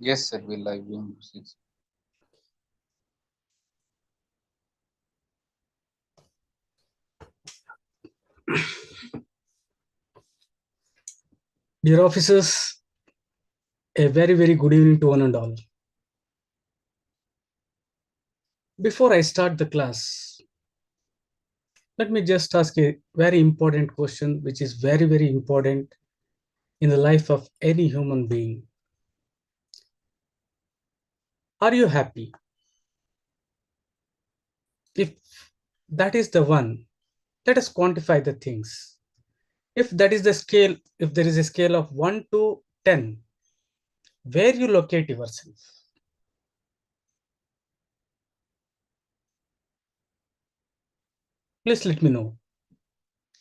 Yes, sir. We'll live Zoom. Dear officers, a very, very good evening to one and all. Before I start the class, let me just ask a very important question, which is very, very important in the life of any human being. Are you happy? If that is the one, let us quantify the things. If that is the scale, if there is a scale of 1 to 10, where you locate yourself? Please let me know.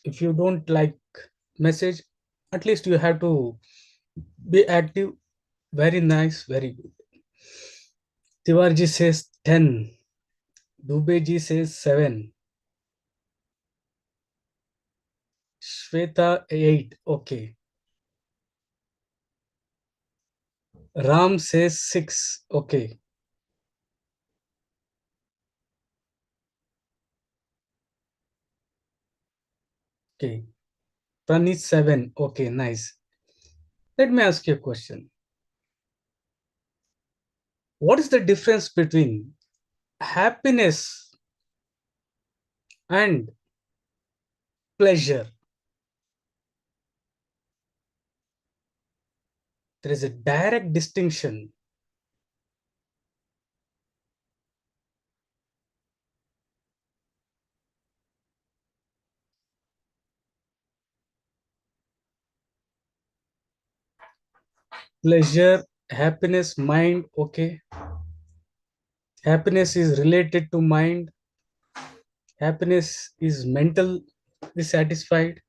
If you don't like message, at least you have to be active. Very nice, very good. Tiwarji says 10. Dubeji says 7. Shweta 8. Okay. Ram says 6. Okay. Okay. Pranit 7. Okay, nice. Let me ask you a question. What is the difference between happiness and pleasure? There is a direct distinction. Pleasure, happiness, mind. Okay. Happiness is related to mind. Happiness is mentally satisfied.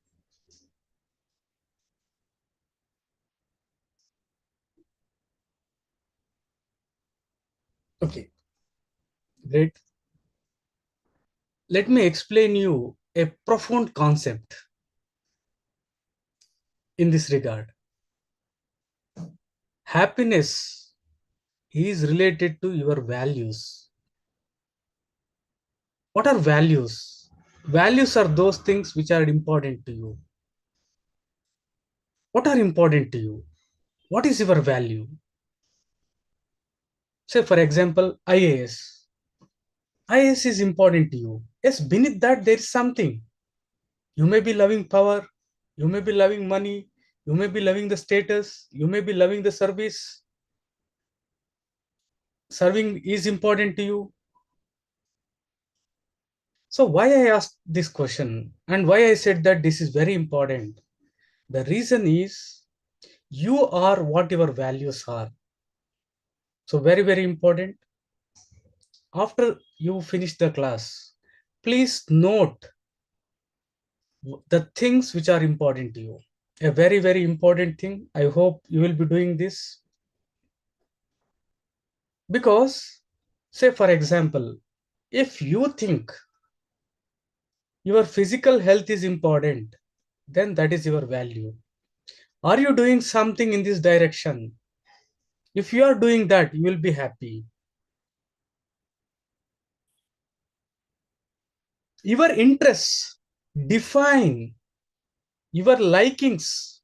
Okay, great. Let me explain you a profound concept in this regard. Happiness is related to your values. What are values? Values are those things which are important to you. What are important to you? What is your value? Say, for example, IAS. IAS is important to you. Yes, beneath that, there is something. You may be loving power, you may be loving money, you may be loving the status, you may be loving the service. Serving is important to you. So why I asked this question and why I said that this is very important? The reason is you are what your values are. So very, very important. After you finish the class, please note the things which are important to you. A very, very important thing. I hope you will be doing this because, say, for example, if you think your physical health is important, then that is your value. Are you doing something in this direction? If you are doing that, you will be happy. Your interests define your likings,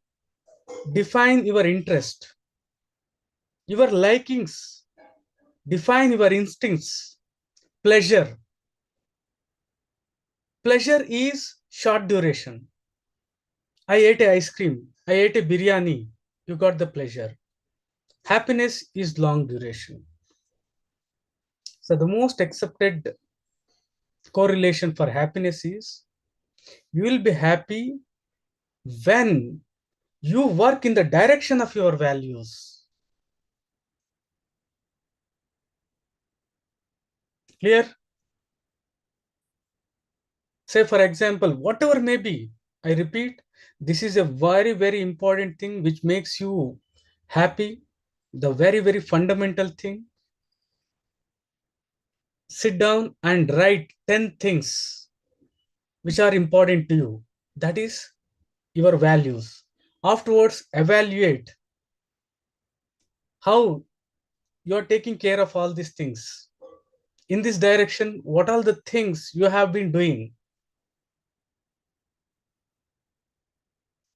define your interest. Your likings define your instincts. Pleasure. Pleasure is short duration. I ate a ice cream. I ate a biryani. You got the pleasure. Happiness is long duration. So the most accepted correlation for happiness is you will be happy when you work in the direction of your values. Clear? Say, for example, whatever may be, I repeat, this is a very, very important thing which makes you happy. The very, very fundamental thing. Sit down and write 10 things which are important to you. That is your values. Afterwards, evaluate how you are taking care of all these things. In this direction, what are the things you have been doing?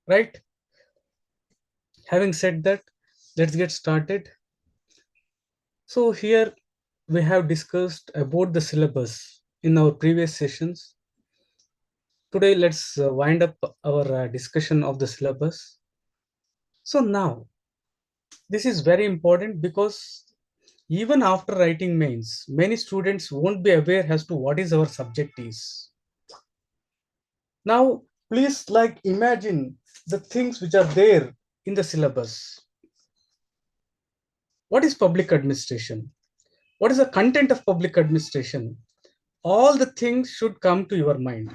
Right? Having said that, let's get started. So here we have discussed about the syllabus in our previous sessions. Today, let's wind up our discussion of the syllabus. So now, this is very important because even after writing mains, many students won't be aware as to what is our subject is. Now, please imagine the things which are there in the syllabus. What is public administration? What is the content of public administration? All the things should come to your mind.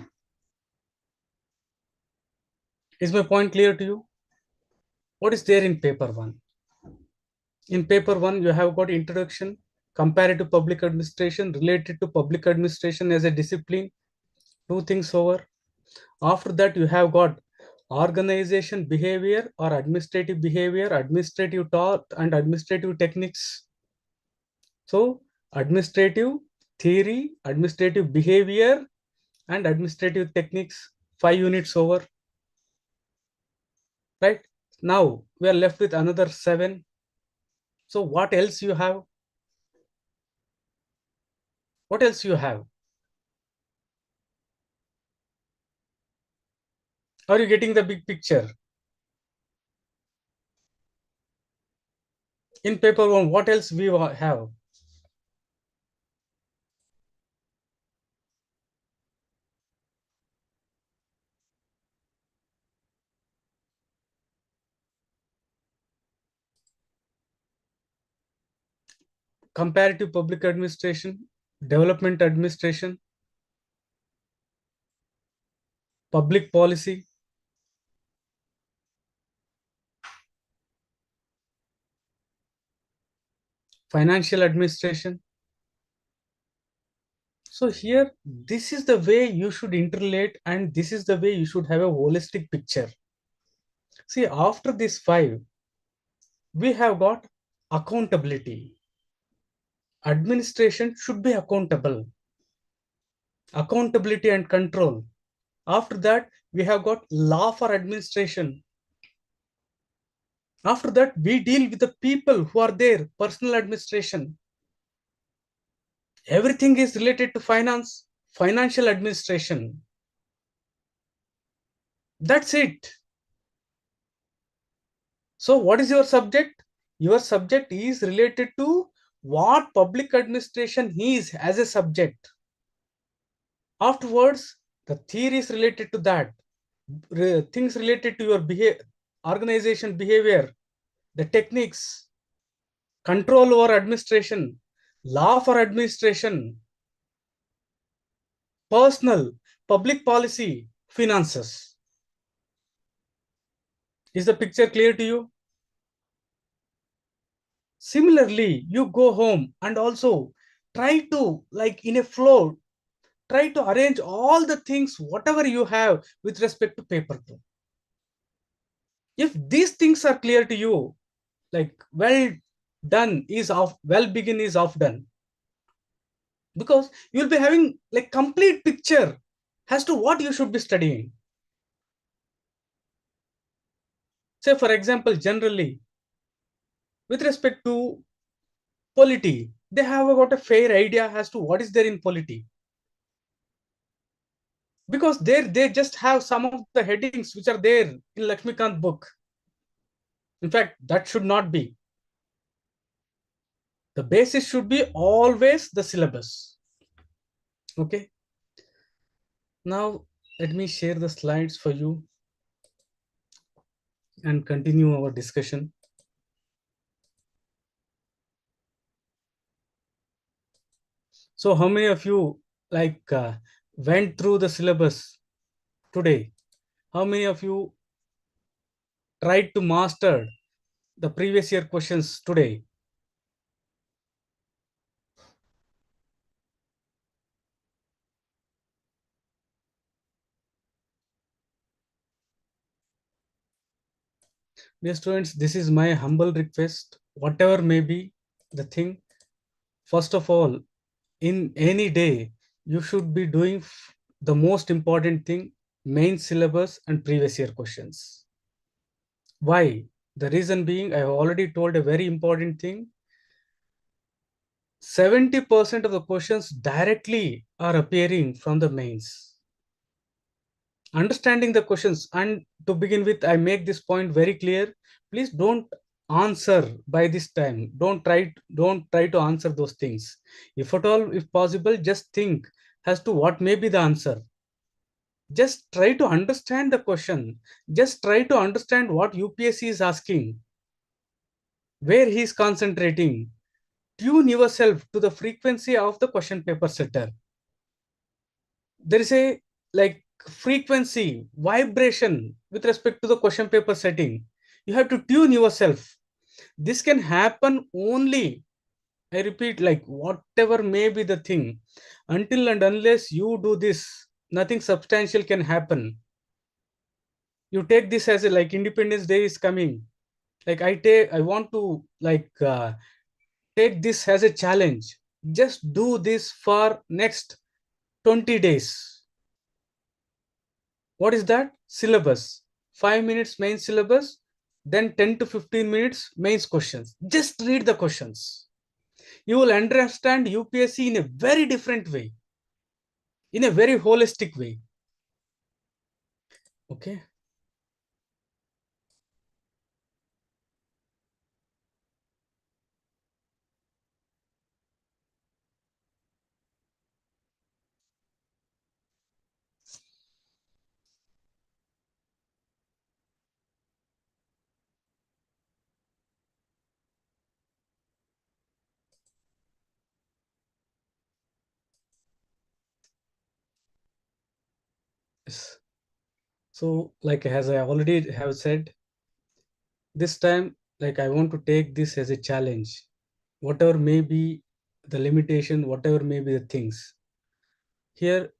Is my point clear to you? What is there in paper one? In paper one, you have got introduction, comparative public administration, related to public administration as a discipline, two things over. After that, you have got organization behavior or administrative behavior, administrative thought, and administrative techniques. So, administrative theory, administrative behavior, and administrative techniques, 5 units over. Right? Now, we are left with another 7. So, what else you have? What else you have? Are you getting the big picture? In paper one, what else we have? Comparative public administration, development administration, public policy, financial administration. So here, this is the way you should interrelate, and this is the way you should have a holistic picture. See, after these 5, we have got accountability. Administration should be accountable. Accountability and control. After that, we have got law for administration. After that, we deal with the people who are there, personal administration. Everything is related to finance, financial administration. That's it. So, what is your subject? Your subject is related to what public administration is as a subject. Afterwards, the theory is related to that. Things related to your organization behavior, the techniques, control over administration, law for administration, personal, public policy, finances. Is the picture clear to you? Similarly, you go home and also try to, in a flow, try to arrange all the things, whatever you have with respect to paper 2. If these things are clear to you, well done is off, well begin is off done. Because you'll be having complete picture as to what you should be studying. Say, for example, generally, with respect to polity, they have got a fair idea as to what is there in polity. Because there they just have some of the headings which are there in Lakshmikant book. In fact, that should not be. The basis should be always the syllabus. Okay. Now, let me share the slides for you and continue our discussion. So, how many of you went through the syllabus today? How many of you tried to master the previous year questions today? Dear students, this is my humble request. Whatever may be, the thing, first of all, in any day, you should be doing the most important thing, main syllabus and previous year questions. Why? The reason being, I have already told a very important thing. 70% of the questions directly are appearing from the mains. Understanding the questions, and to begin with, I make this point very clear. Please don't answer by this time. Don't try to answer those things. If at all, if possible, just think as to what may be the answer. Just try to understand the question. Just try to understand what UPSC is asking, where he is concentrating. Tune yourself to the frequency of the question paper setter. There is a like frequency vibration with respect to the question paper setting. You have to tune yourself. This can happen only, I repeat, like whatever may be the thing, until and unless you do this, nothing substantial can happen. You take this as a like Independence Day is coming. Like I want to take this as a challenge. Just do this for next 20 days. What is that? Syllabus. 5 minutes main syllabus, then 10 to 15 minutes mains questions. Just read the questions. You will understand UPSC in a very different way, in a very holistic way. Okay. Yes. So, like as I already have said, this time, like I want to take this as a challenge. Whatever may be the limitation, whatever may be the things. Here,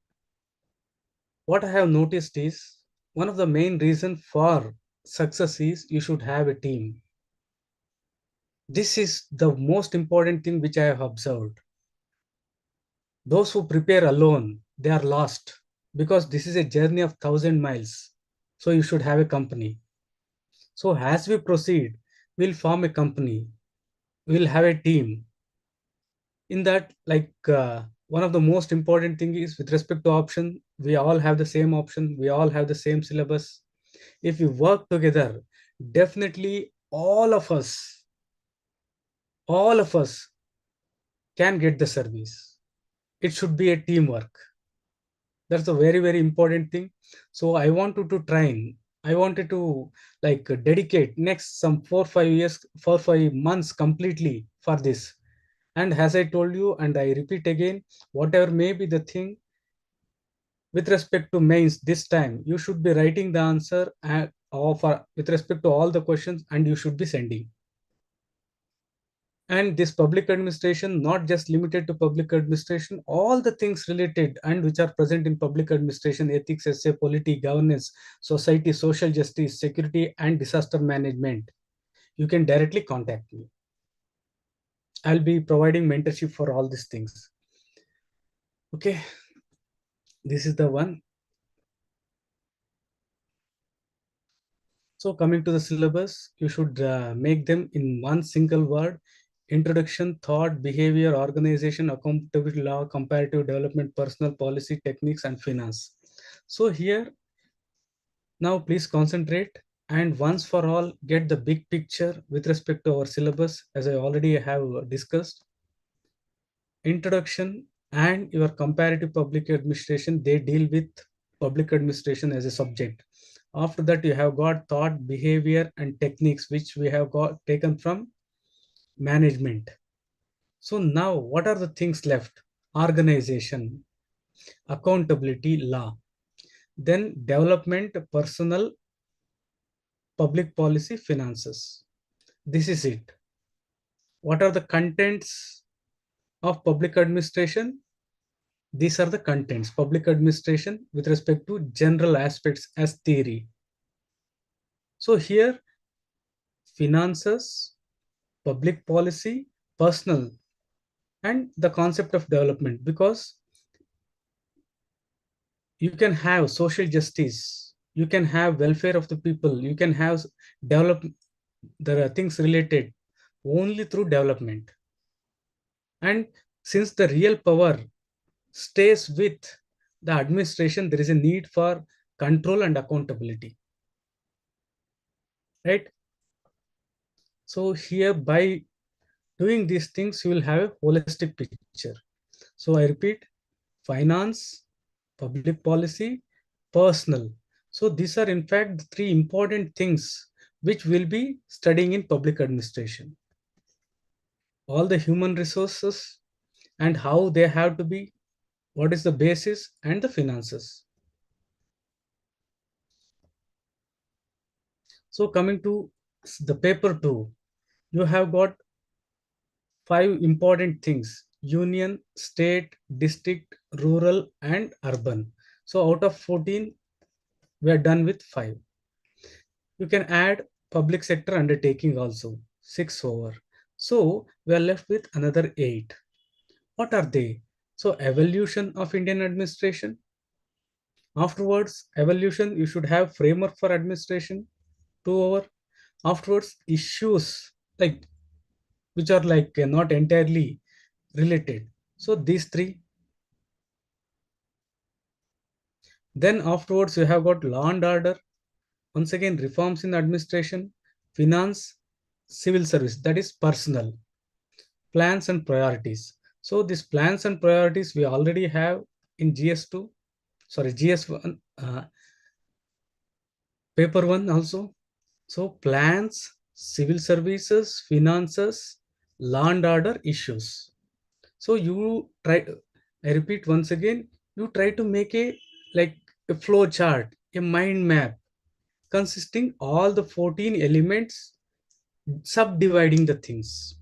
what I have noticed is one of the main reason for success is you should have a team. This is the most important thing which I have observed. Those who prepare alone, they are lost because this is a journey of 1,000 miles. So you should have a company. So as we proceed, we'll form a company. We'll have a team. In that, one of the most important thing is with respect to option, we all have the same option. We all have the same syllabus. If we work together, definitely all of us can get the service. It should be a teamwork. That's a very very important thing. So I wanted to train, I wanted to dedicate next some 4 5 years, 4 5 months completely for this. And as I told you, and I repeat again, whatever may be the thing with respect to mains, this time you should be writing the answer with respect to all the questions, and you should be sending. And this public administration, not just limited to public administration, all the things related and which are present in public administration: ethics, essay, polity, governance, society, social justice, security, and disaster management, you can directly contact me. I'll be providing mentorship for all these things. Okay, this is the one. So coming to the syllabus, you should make them in one single word: introduction, thought, behavior, organization, accountability, law, comparative development, personal policy, techniques, and finance. So here, now please concentrate and once for all get the big picture with respect to our syllabus. As I already have discussed, introduction and your comparative public administration, they deal with public administration as a subject. After that, you have got thought, behavior, and techniques, which we have got taken from management. So now what are the things left? Organization, accountability, law, then development, personal, public policy, finances. This is it. What are the contents of public administration? These are the contents. Public administration with respect to general aspects as theory. So here, finances, public policy, personal, and the concept of development, because you can have social justice, you can have welfare of the people, you can have develop, there are things related only through development. And since the real power stays with the administration, there is a need for control and accountability, right? So here, by doing these things, you will have a holistic picture. So I repeat: finance, public policy, personal. So these are in fact the three important things which we'll be studying in public administration. All the human resources and how they have to be, what is the basis, and the finances. So coming to the paper 2, you have got 5 important things: union, state, district, rural, and urban. So out of 14, we are done with 5. You can add public sector undertaking also, 6 over. So we are left with another 8. What are they? So evolution of Indian administration. Afterwards, evolution, you should have framework for administration, 2 over. Afterwards, issues like which are like not entirely related. So these 3. Then afterwards, you have got law and order. Once again, reforms in administration, finance, civil service, that is personal, plans and priorities. So these plans and priorities we already have in GS2, sorry, GS1, paper 1 also. So plans, civil services, finances, law and order issues. So you try, I repeat once again, you try to make a like a flow chart, a mind map consisting all the 14 elements, subdividing the things.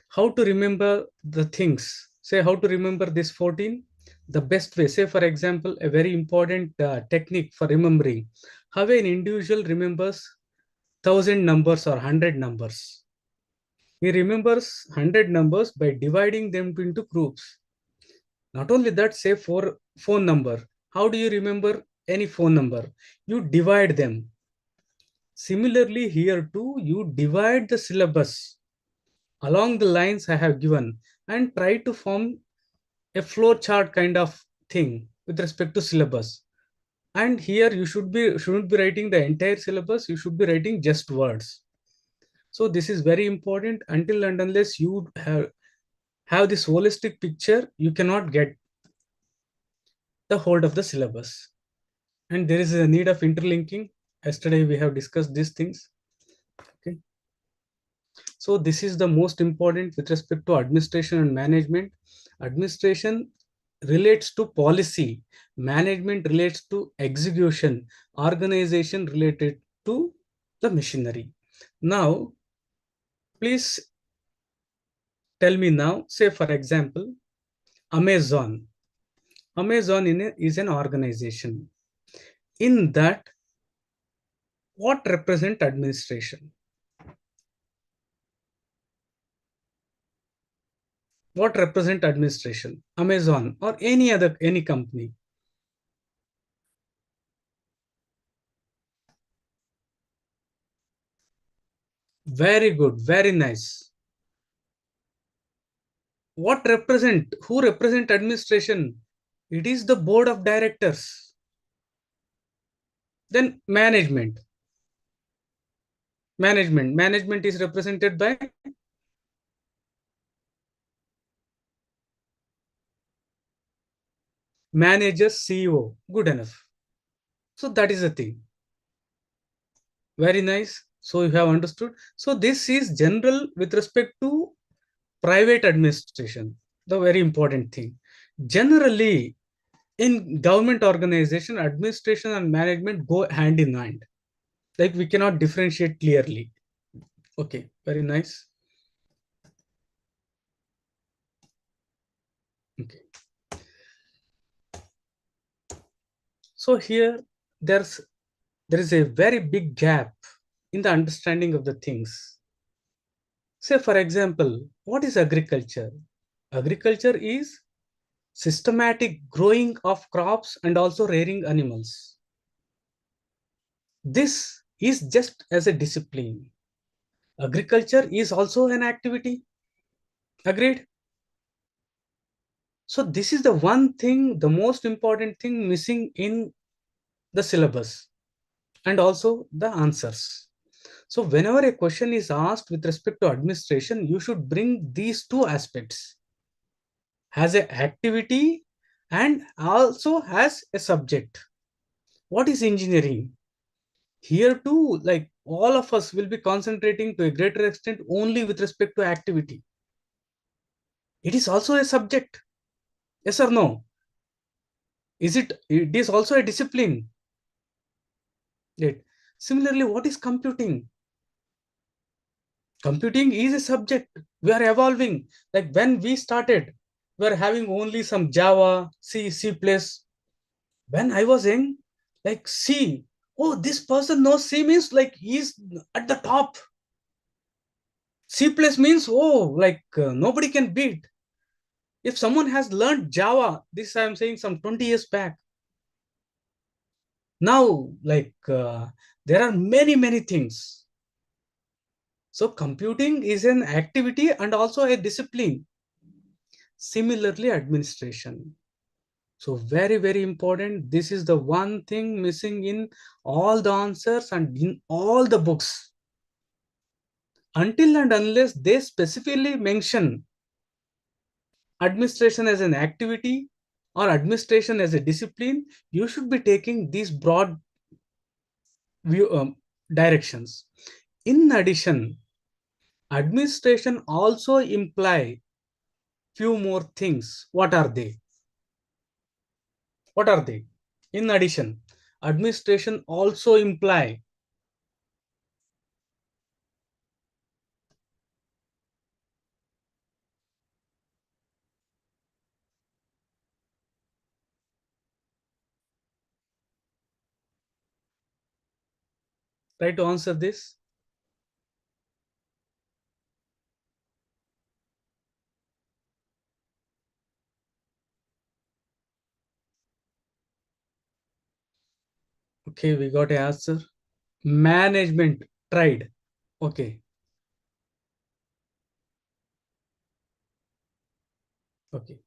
How to remember the things? Say how to remember this 14? The best way, say for example, a very important technique for remembering. How an individual remembers 1000 numbers or 100 numbers. He remembers 100 numbers by dividing them into groups. Not only that, say for phone number. How do you remember any phone number? You divide them. Similarly, here too, you divide the syllabus along the lines I have given and try to form a flow chart kind of thing with respect to syllabus. And here you shouldn't be writing the entire syllabus, you should be writing just words. So this is very important. Until and unless you have this holistic picture, you cannot get the hold of the syllabus. And there is a need of interlinking. Yesterday we have discussed these things. Okay. So this is the most important with respect to administration and management. Administration relates to policy, management relates to execution, organization related to the machinery. Now, please tell me now, say for example, Amazon. Amazon is an organization. In that, what represent administration? What represent administration? Amazon or any company? Very good, very nice. What represent? Who represent administration? It is the board of directors. Then management is represented by manager, CEO. Good enough. So that is the thing. Very nice. So you have understood. So this is general with respect to private administration, the very important thing. Generally, in government organization, administration and management go hand in hand. Like we cannot differentiate clearly. Okay, very nice. Okay. So here there is a very big gap in the understanding of the things. Say for example, what is agriculture? Agriculture is systematic growing of crops and also rearing animals. This is just as a discipline. Agriculture is also an activity. Agreed? So this is the one thing, the most important thing missing in the syllabus and also the answers. So whenever a question is asked with respect to administration, you should bring these two aspects as an activity and also as a subject. What is engineering? Here too, like all of us will be concentrating to a greater extent only with respect to activity. It is also a subject. Yes or no? It is also a discipline. Right. Similarly, what is computing? Computing is a subject. We are evolving. Like when we started, we are having only some Java, C, C++. When I was in, like C, oh, this person knows C means like he's at the top. C plus means, oh, like nobody can beat. If someone has learned Java, this I'm saying some 20 years back. Now, like there are many, many things. So computing is an activity and also a discipline. Similarly, administration. So very, very important. This is the one thing missing in all the answers and in all the books. Until and unless they specifically mention administration as an activity or administration as a discipline, you should be taking these broad view directions. In addition, administration also imply few more things. What are they? What are they? In addition, administration also imply try to answer this. Okay, we got a answer. Management tried. Okay, okay.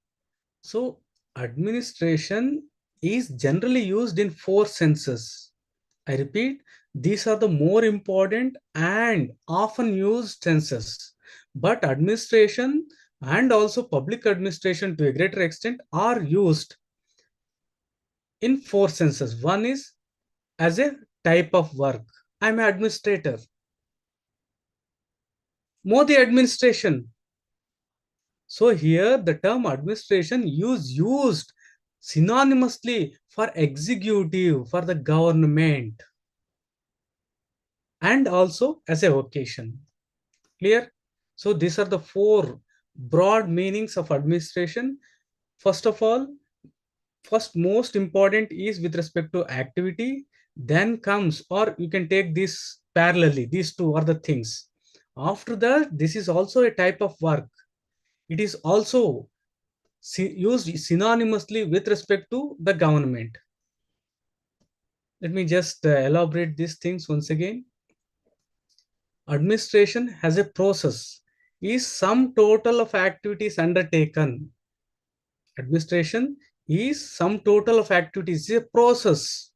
So administration is generally used in four senses. I repeat, these are the more important and often used senses. But administration and also public administration to a greater extent are used in four senses. One is as a type of work. I'm an administrator. Modi administration. So here the term administration is used synonymously for executive, for the government, and also as a vocation. Clear? So these are the four broad meanings of administration. First of all, first most important is with respect to activity, then comes, or you can take this parallelly, these two are the things. After that, this is also a type of work. It is also used synonymously with respect to the government. Let me just elaborate these things once again. Administration has a process, is some total of activities undertaken. Administration is some total of activities, is a process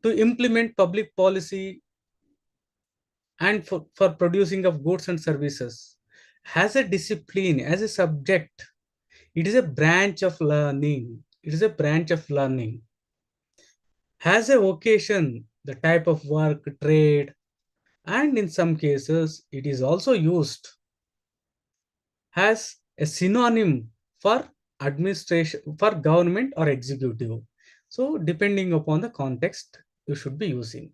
to implement public policy and for producing of goods and services. Has a discipline, as a subject, it is a branch of learning. It is a branch of learning. Has a vocation, the type of work, trade, and in some cases, it is also used as a synonym for administration, for government or executive. So, depending upon the context, you should be using.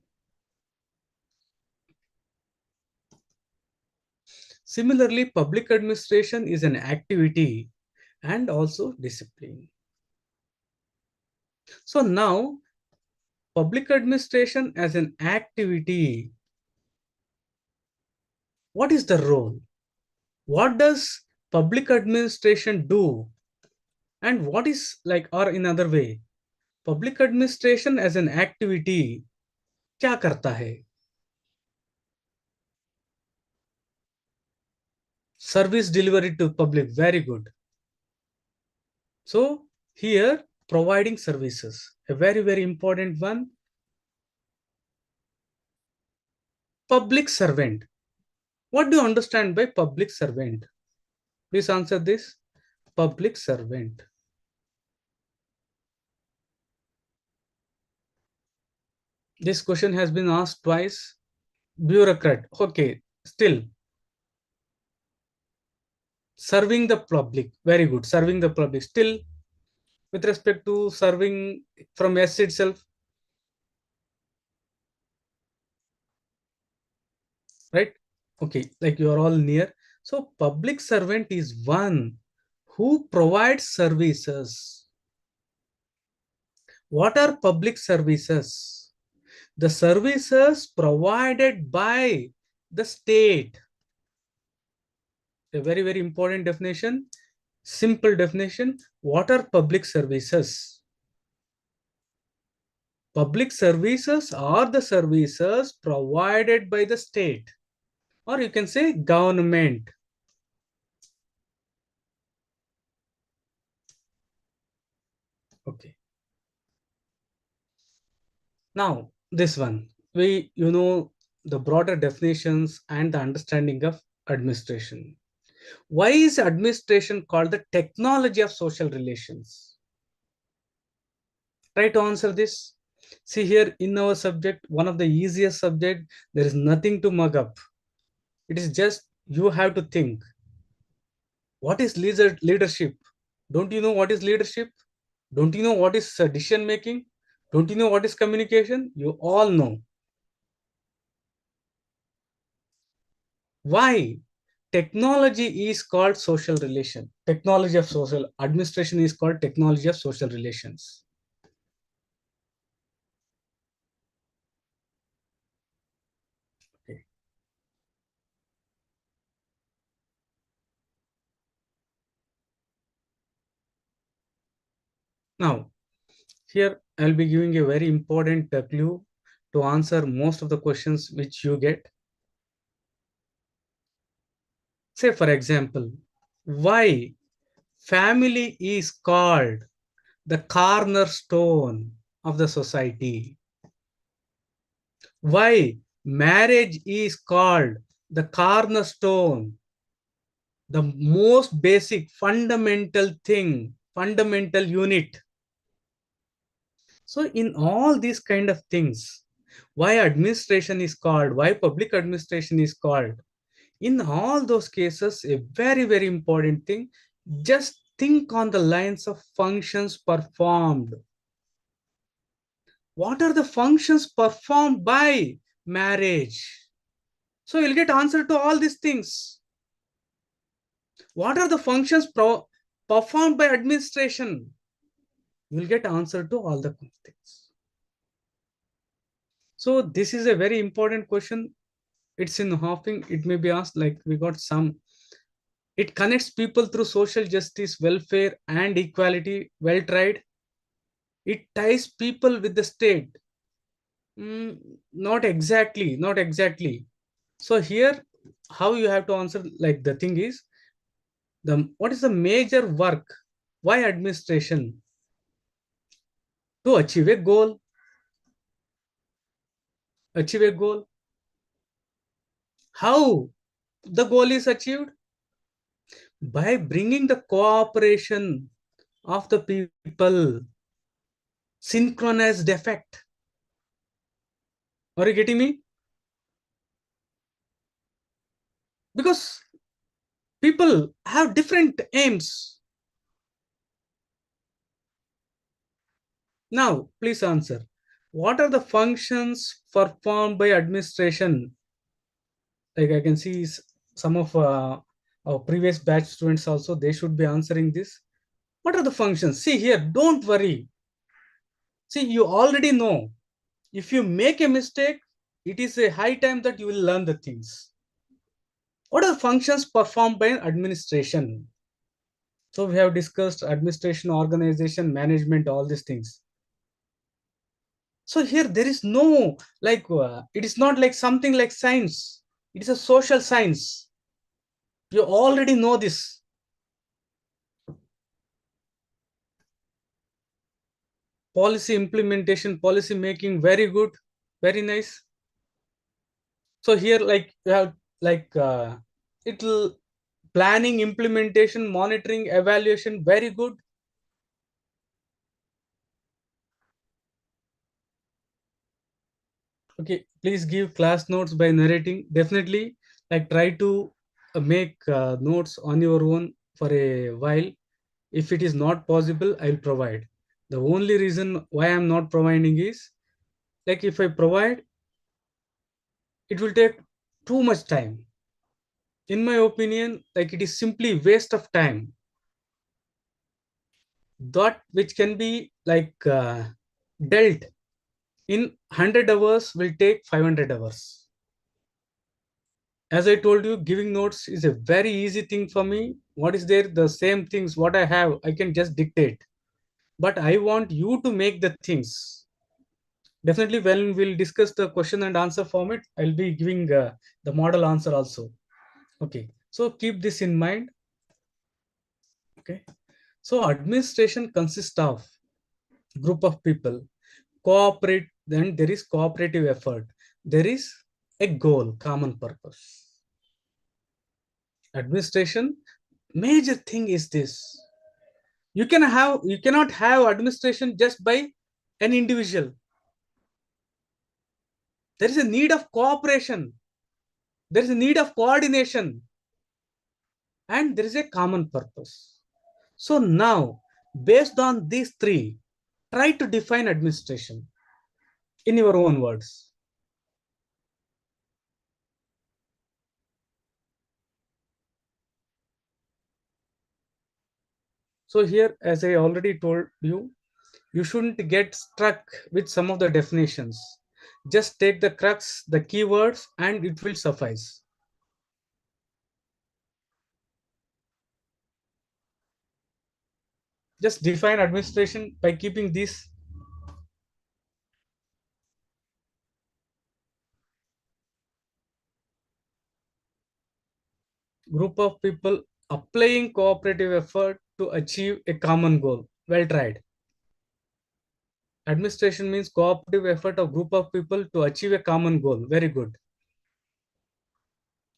Similarly, public administration is an activity and also discipline. So, now public administration as an activity, what is the role? What does public administration do? And what is like, or in other way, public administration as an activity क्या करता है? Service delivery to public, very good. So here, providing services, a very, very important one. Public servant. What do you understand by public servant? Please answer this. Public servant. This question has been asked twice. Bureaucrat. Okay, still serving the public. Very good. Serving the public. Still, with respect to serving from S itself, right? Okay, like you are all near. So, public servant is one who provides services. What are public services? The services provided by the state. A very, very important definition. Simple definition. What are public services? Public services are the services provided by the state, or you can say government. Okay. Now, this one, the broader definitions and the understanding of administration. Why is administration called the technology of social relations? Try to answer this. See here in our subject, one of the easiest subject, there is nothing to mug up. It is just you have to think. What is leadership? Don't you know what is leadership? Don't you know what is decision making? Don't you know what is communication? You all know. Why? Technology is called social relation. Technology of social administration is called technology of social relations. Okay. Now, here I'll be giving a very important clue to answer most of the questions which you get. Say, for example, why family is called the cornerstone of the society? Why marriage is called the cornerstone, the most basic fundamental thing, fundamental unit? So in all these kind of things, why administration is called, why public administration is called, in all those cases, a very, very important thing, just think on the lines of functions performed. What are the functions performed by marriage? So you'll get answer to all these things. What are the functions performed by administration? You'll get answer to all the things. So this is a very important question. It's in hopping. It may be asked like we got some. It connects people through social justice, welfare, and equality. Well tried. It ties people with the state. Not exactly. Not exactly. So here, how you have to answer, like the thing is, the what is the major work? Why administration? To achieve a goal. Achieve a goal. How the goal is achieved? By bringing the cooperation of the people, synchronized effect. Are you getting me? Because people have different aims. Now, please answer. What are the functions performed by administration? Like I can see some of our previous batch students also, they should be answering this. What are the functions? See here, don't worry. See, you already know. If you make a mistake, it is a high time that you will learn the things. What are the functions performed by an administration? So we have discussed administration, organization, management, all these things. So here there is no like it is not like something like science. It is a social science. You already know this. Policy implementation, policy making, very good, very nice. So here like you have like it'll planning, implementation, monitoring, evaluation, very good. Okay, please give class notes by narrating. Definitely, like try to make notes on your own for a while. If it is not possible, I'll provide. The only reason why I'm not providing is like if I provide, it will take too much time. In my opinion, like it is simply waste of time. That which can be like dealt in 100 hours will take 500 hours. As I told you, giving notes is a very easy thing for me. What is there? The same things what I have, I can just dictate. But I want you to make the things. Definitely, when we'll discuss the question and answer format, I'll be giving the model answer also. Okay, so keep this in mind. Okay, so administration consists of group of people, cooperate. Then there is cooperative effort. There is a goal, common purpose. Administration major thing is this: you cannot have administration just by an individual. There is a need of cooperation, there is a need of coordination, and there is a common purpose. So now, based on these three, try to define administration in your own words. So here, as I already told you, you shouldn't get stuck with some of the definitions. Just take the crux, the keywords, and it will suffice. Just define administration by keeping this group of people applying cooperative effort to achieve a common goal. Well tried. Administration means cooperative effort of group of people to achieve a common goal. Very good.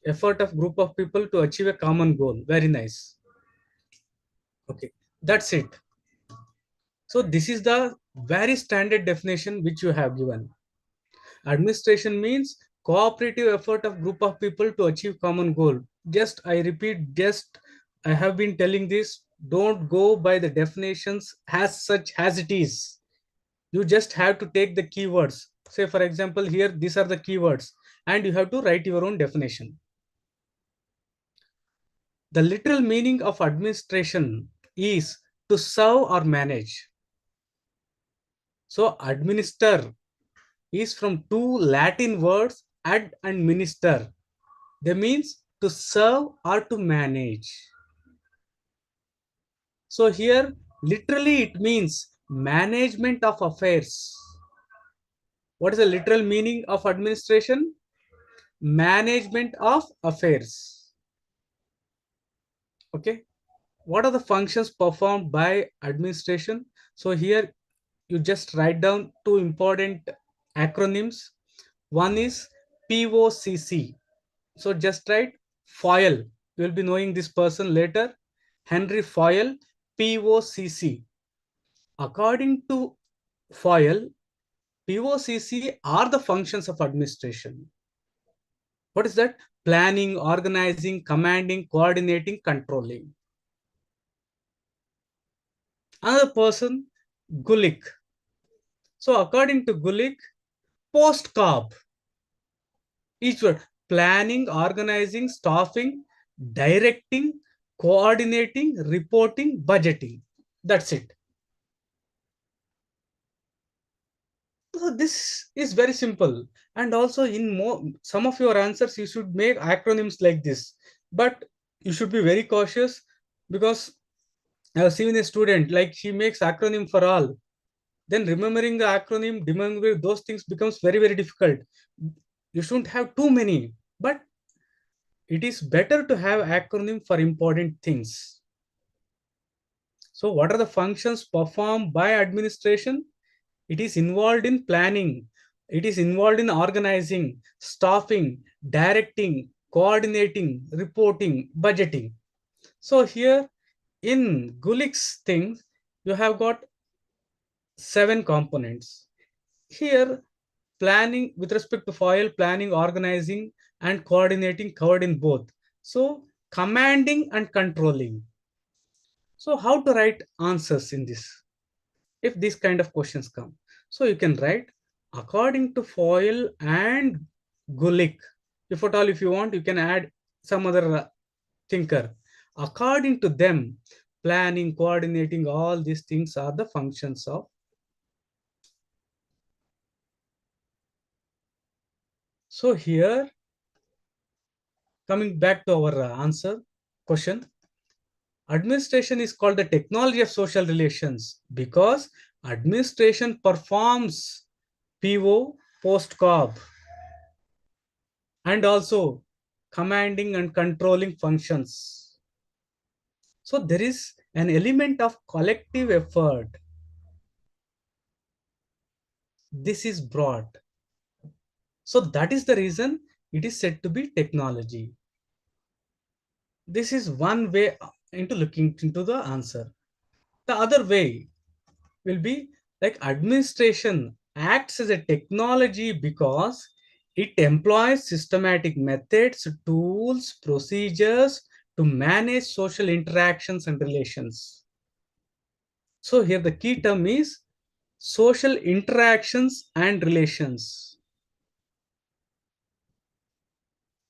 Effort of group of people to achieve a common goal. Very nice. Okay, that's it. So this is the very standard definition which you have given. Administration means cooperative effort of group of people to achieve common goal. Just I repeat, just I have been telling this. Don't go by the definitions as such as it is. You just have to take the keywords. Say for example, here these are the keywords, and you have to write your own definition. The literal meaning of administration is to serve or manage. So administer is from two Latin words, ad and minister. They means to serve or to manage. So here literally it means management of affairs. What is the literal meaning of administration? Management of affairs. Okay. What are the functions performed by administration? So here you just write down two important acronyms. One is POCC. So just write Foyle. You will be knowing this person later. Henry Foyle, POCC. According to Foyle, POCC are the functions of administration. What is that? Planning, organizing, commanding, coordinating, controlling. Another person, Gulick. So according to Gulick, POSDCORB. Each word: planning, organizing, staffing, directing, coordinating, reporting, budgeting. That's it. So this is very simple. And also in some of your answers, you should make acronyms like this. But you should be very cautious, because I have seen a student, like she makes acronym for all. Then remembering the acronym, remembering those things becomes very, very difficult. You shouldn't have too many, but it is better to have acronym for important things. So what are the functions performed by administration? It is involved in planning. It is involved in organizing, staffing, directing, coordinating, reporting, budgeting. So here in Gulick's things, you have got 7 components. Here, planning with respect to foil, planning, organizing, and coordinating covered in both. So commanding and controlling. So how to write answers in this, if these kind of questions come? So you can write according to foil and Gulick. If at all, if you want, you can add some other thinker. According to them, planning, coordinating, all these things are the functions of. So here, coming back to our answer question, administration is called the technology of social relations because administration performs PO, POSDCORB, and also commanding and controlling functions. So there is an element of collective effort. This is broad. So that is the reason it is said to be technology. This is one way into looking into the answer. The other way will be like administration acts as a technology because it employs systematic methods, tools, procedures to manage social interactions and relations. So here the key term is social interactions and relations.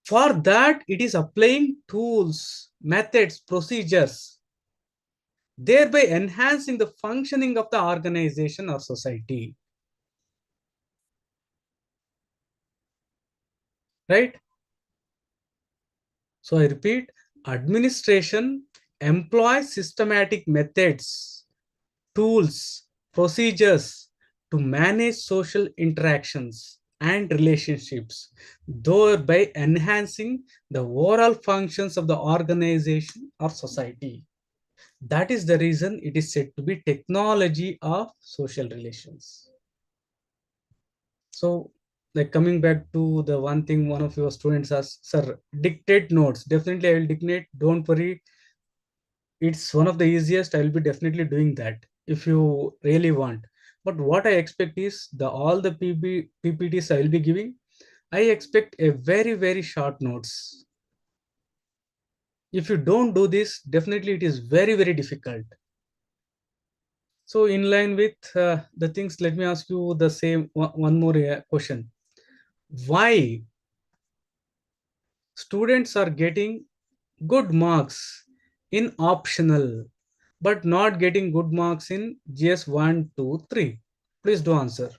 For that, it is applying tools, methods, procedures, thereby enhancing the functioning of the organization or society. Right? So I repeat, administration employs systematic methods, tools, procedures to manage social interactions and relationships, thereby enhancing the overall functions of the organization or society. That is the reason it is said to be technology of social relations. So, like coming back to the one thing one of your students asked, sir, dictate notes. Definitely, I will dictate. Don't worry. It's one of the easiest. I will be definitely doing that if you really want. But what I expect is the all the PPTs I will be giving. I expect a very, very short notes. If you don't do this, definitely it is very, very difficult. So in line with the things, let me ask you the same one more question. Why students are getting good marks in optional but not getting good marks in GS 1, 2, 3? Please do answer.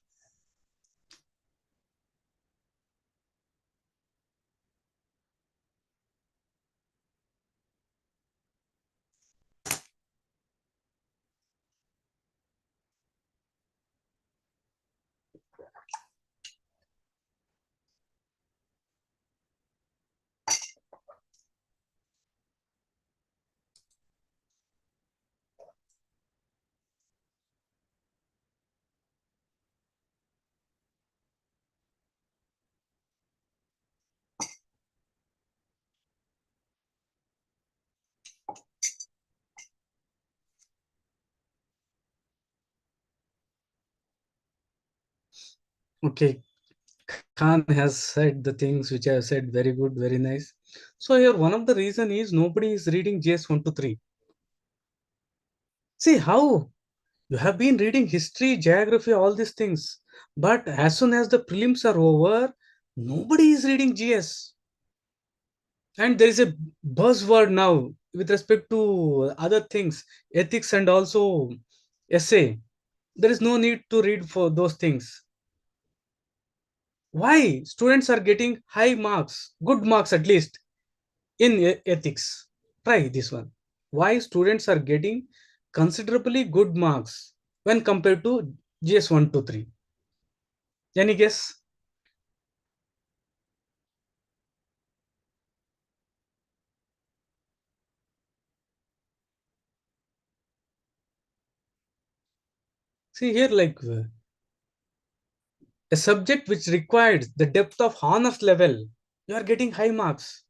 Okay, Khan has said the things which I have said, very good, very nice. So here one of the reason is nobody is reading GS 1 to 3. See how you have been reading history, geography, all these things. But as soon as the prelims are over, nobody is reading GS. And there is a buzzword now with respect to other things, ethics and also essay. There is no need to read for those things. Why students are getting high marks, good marks at least in ethics? Try this one. Why students are getting considerably good marks when compared to GS 1 to 3? Any guess? See here, like a subject which requires the depth of honors level, you are getting high marks.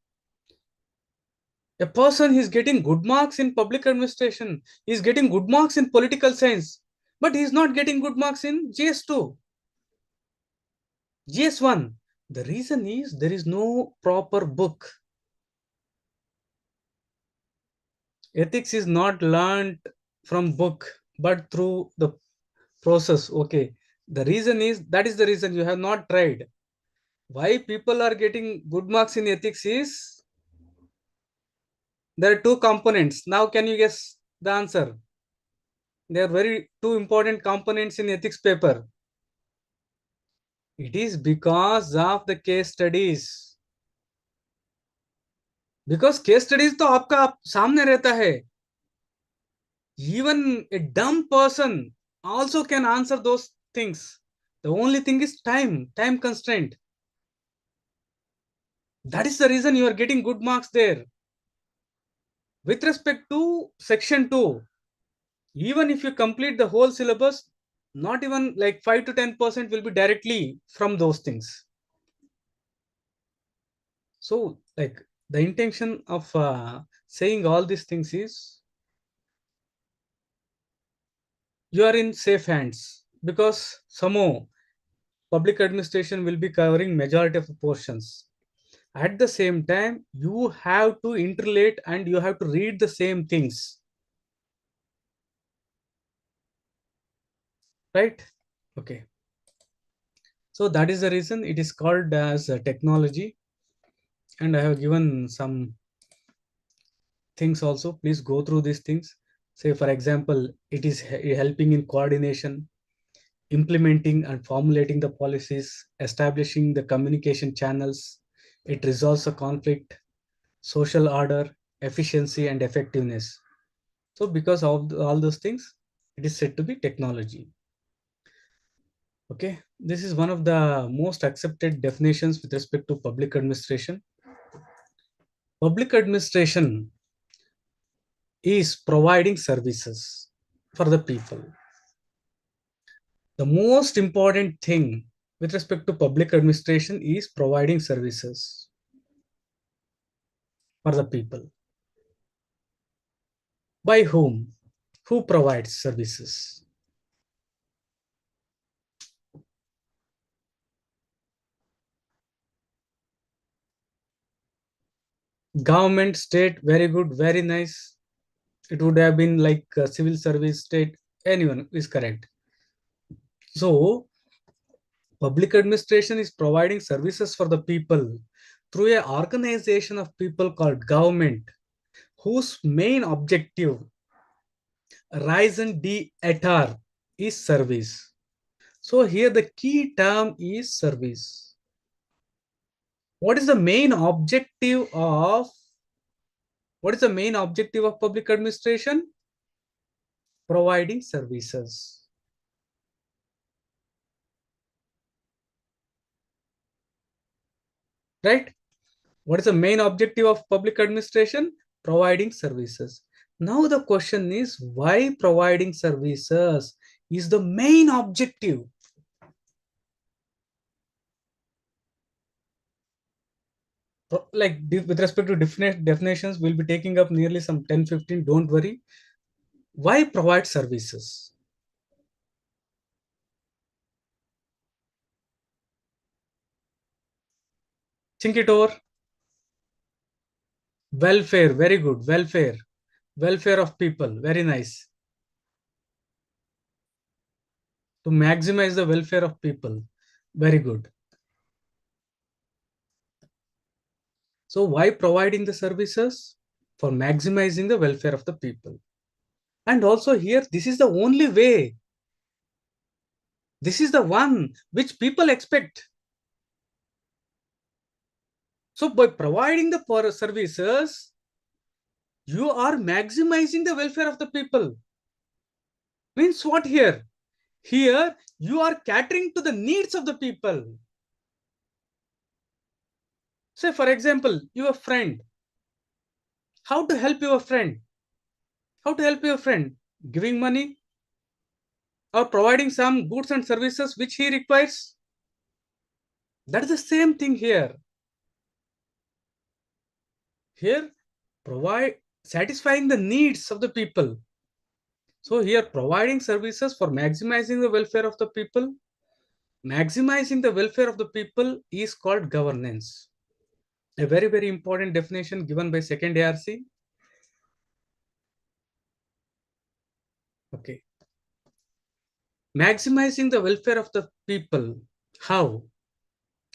A person is getting good marks in public administration, he is getting good marks in political science, but he is not getting good marks in GS2, GS1. The reason is there is no proper book. Ethics is not learned from book, but through the process. Okay. The reason is that is the reason you have not tried. Why people are getting good marks in ethics is there are two components. Now, can you guess the answer? There are very two important components in ethics paper. It is because of the case studies. Because case studies तो आपका सामने रहता है. Even a dumb person also can answer those things. The only thing is time constraint. That is the reason you are getting good marks there. With respect to section 2, even if you complete the whole syllabus, not even like 5 to 10% will be directly from those things. So, like the intention of saying all these things is you are in safe hands because somehow public administration will be covering majority of the portions. At the same time, you have to interrelate and you have to read the same things, right? Okay. So that is the reason it is called as technology. And I have given some things also. Please go through these things. Say, for example, it is helping in coordination, implementing and formulating the policies, establishing the communication channels. It resolves a conflict, social order, efficiency, and effectiveness. So, because of all those things, it is said to be technology. Okay, this is one of the most accepted definitions with respect to public administration. Public administration is providing services for the people. The most important thing with respect to public administration is providing services for the people. By whom? Who provides services? Government, state, very good, very nice. It would have been like civil service, state, anyone is correct. So, public administration is providing services for the people through an organization of people called government, whose main objective, raison d'etre, is service. So here the key term is service. What is the main objective of public administration? Providing services. Right? What is the main objective of public administration? Providing services. Now the question is why providing services is the main objective? Like with respect to definitions, we'll be taking up nearly some 10-15. Don't worry. Why provide services? Think it over. Welfare, very good. Welfare of people, very nice. To maximize the welfare of people, very good. So why providing the services? For maximizing the welfare of the people. And also here, this is the only way. This is the one which people expect. So by providing the services, you are maximizing the welfare of the people. Means what here? Here you are catering to the needs of the people. Say for example, your friend. How to help your friend? How to help your friend? Giving money or providing some goods and services which he requires. That is the same thing here. Here, provide satisfying the needs of the people. So here, providing services for maximizing the welfare of the people. Maximizing the welfare of the people is called governance. A very, very important definition given by second ARC. Okay. Maximizing the welfare of the people. How?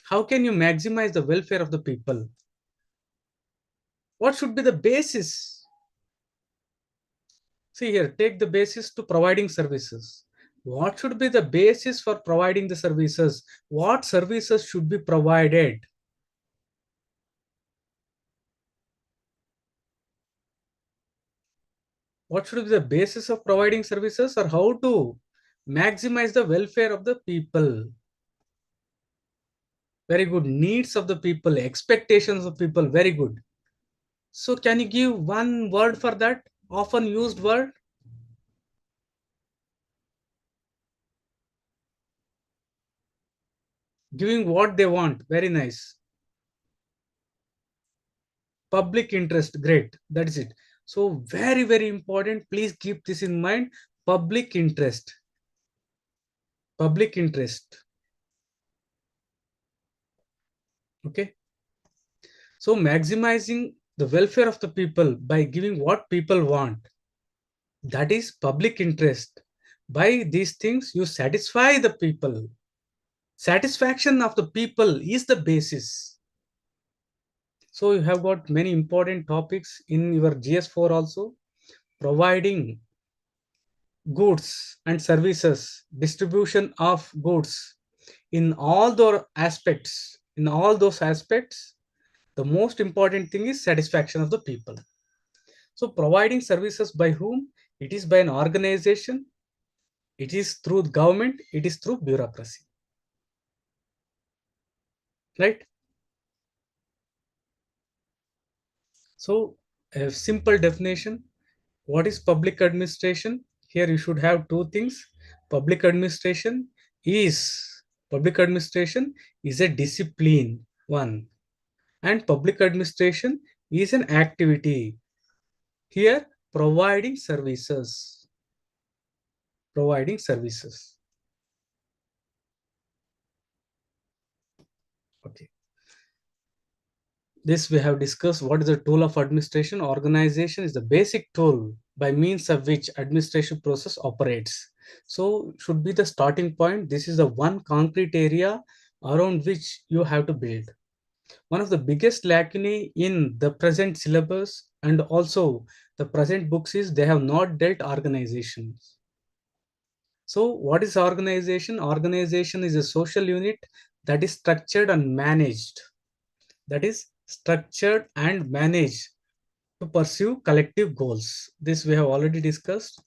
How can you maximize the welfare of the people? What should be the basis? See here, take the basis to providing services. What should be the basis for providing the services? What services should be provided? What should be the basis of providing services, or how to maximize the welfare of the people? Very good. Needs of the people, expectations of people, very good. So can you give one word for that? Often used word? Giving what they want. Very nice. Public interest. Great. That is it. So very, very important. Please keep this in mind. Public interest. Public interest. Okay. So maximizing the welfare of the people by giving what people want. That is public interest. By these things, you satisfy the people. Satisfaction of the people is the basis. So you have got many important topics in your GS4 also. Providing goods and services, distribution of goods in all those aspects. In all those aspects, the most important thing is satisfaction of the people. So providing services by whom? It is by an organization, it is through the government, it is through bureaucracy. Right? So a simple definition. What is public administration? Here you should have two things. Public administration is public administration is a discipline, one, and public administration is an activity. Here, providing services. Providing services. Okay. This we have discussed. What is the tool of administration? Organization is the basic tool by means of which administration process operates. So should be the starting point. This is the one concrete area around which you have to build. One of the biggest lacunae in the present syllabus and also the present books is they have not dealt organizations. So what is organization? Organization is a social unit that is structured and managed. That is structured and managed to pursue collective goals. This we have already discussed.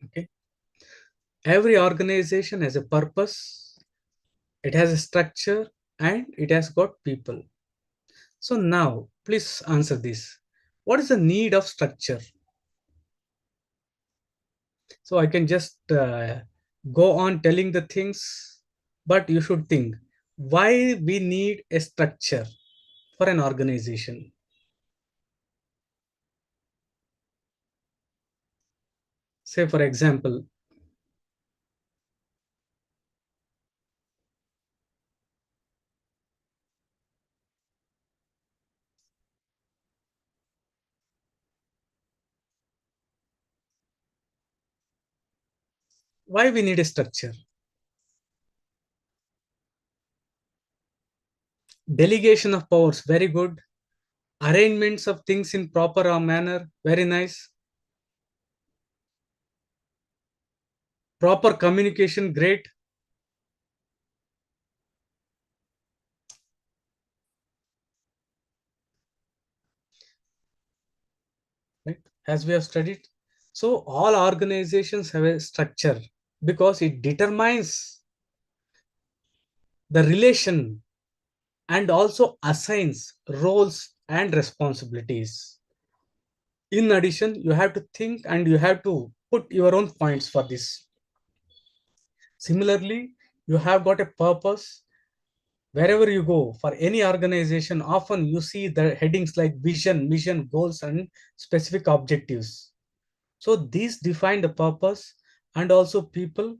Okay. Every organization has a purpose, it has a structure, and it has got people. So now, please answer this. What is the need of structure? So I can just go on telling the things, but you should think why we need a structure for an organization. Say, for example, why we need a structure? Delegation of powers, very good. Arrangements of things in proper manner, very nice. Proper communication, great. as we have studied. So all organizations have a structure because it determines the relation and also assigns roles and responsibilities. In addition, you have to think and you have to put your own points for this. Similarly, you have got a purpose. Wherever you go for any organization, often you see the headings like vision, mission, goals, and specific objectives. So these define the purpose, and also people,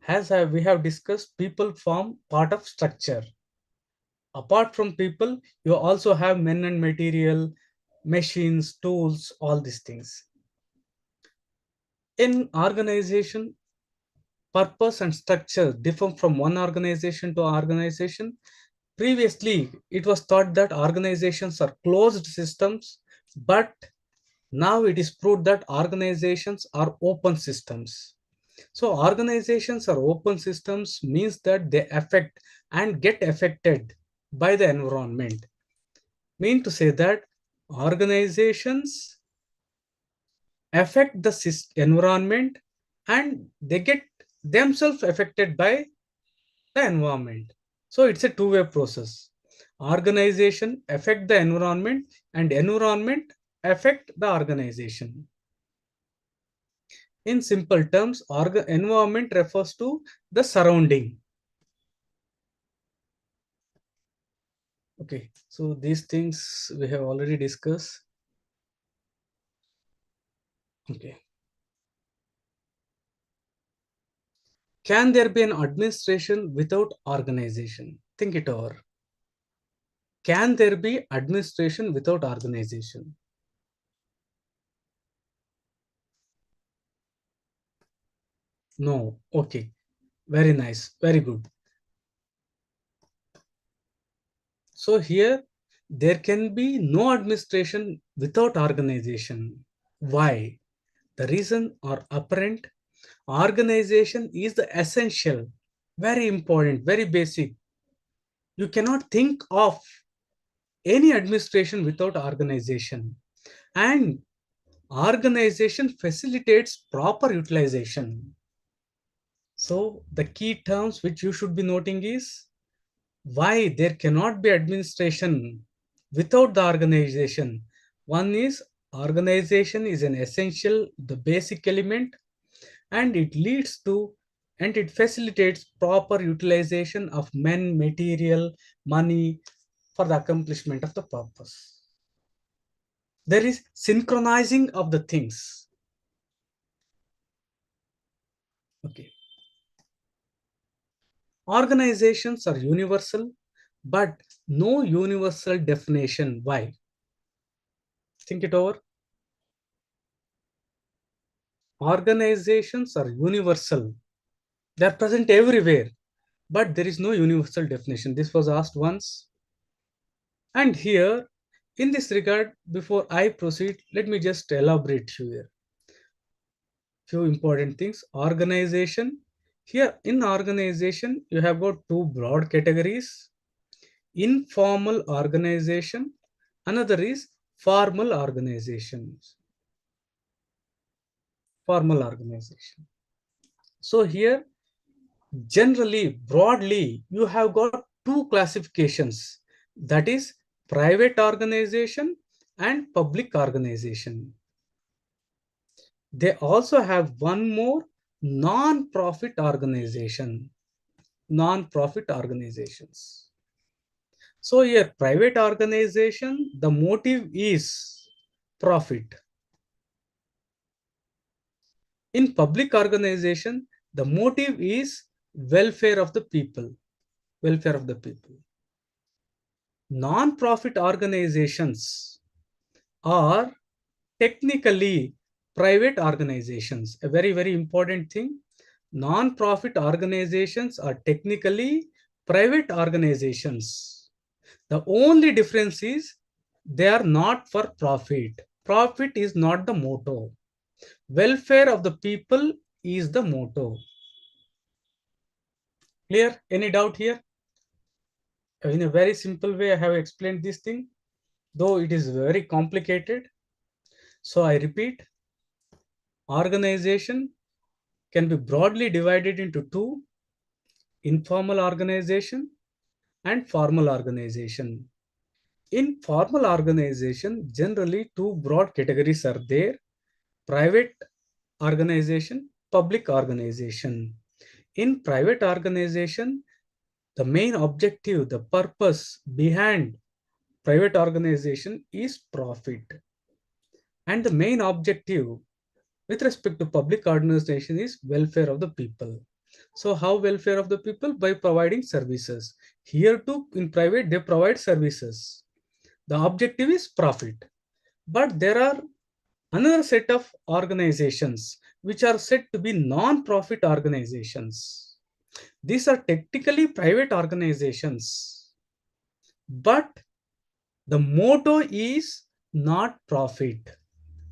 as we have discussed, people form part of structure. Apart from people, you also have men and material, machines, tools, all these things. In organization, purpose and structure differ from one organization to organization. Previously, it was thought that organizations are closed systems, but now it is proved that organizations are open systems. So organizations are open systems means that they affect and get affected by the environment. Mean to say that organizations affect the environment and they get themselves affected by the environment. So it's a two-way process. Organization affect the environment and environment affect the organization. In simple terms, environment refers to the surrounding. Okay, so these things we have already discussed. Okay. Can there be an administration without organization? Think it over. Can there be administration without organization? No. Okay. Very nice. Very good. So here there can be no administration without organization. Why? The reason are apparent. Organization is the essential, very important, very basic. You cannot think of any administration without organization. And organization facilitates proper utilization. So the key terms which you should be noting is why there cannot be administration without the organization. One is organization is an essential, the basic element, and it leads to and it facilitates proper utilization of men, material, money for the accomplishment of the purpose. There is synchronizing of the things. Okay. Organizations are universal, but no universal definition. Why? Think it over. Organizations are universal. They are present everywhere, but there is no universal definition. This was asked once. And here, in this regard, before I proceed, let me just elaborate here. Few important things. Organization. Here in organization, you have got two broad categories. Informal organization. Another is formal organizations. Formal organization. So here, generally, broadly, you have got two classifications. That is private organization and public organization. They also have one more non-profit organization. Non-profit organizations. So here, private organization, the motive is profit. In public organization, the motive is welfare of the people. Welfare of the people. Non-profit organizations are technically private organizations. A very, very important thing. Non-profit organizations are technically private organizations. The only difference is they are not for profit. Profit is not the motto. Welfare of the people is the motto. Clear? Any doubt here? In a very simple way, I have explained this thing, though it is very complicated. So I repeat, organization can be broadly divided into two: informal organization and formal organization. In formal organization, generally two broad categories are there: private organization, public organization. In private organization, the main objective, the purpose behind private organization is profit. And the main objective with respect to public organization is welfare of the people. So how welfare of the people? By providing services. Here too, in private, they provide services. The objective is profit. But there are another set of organizations which are said to be non-profit organizations. These are technically private organizations, but the motto is not profit.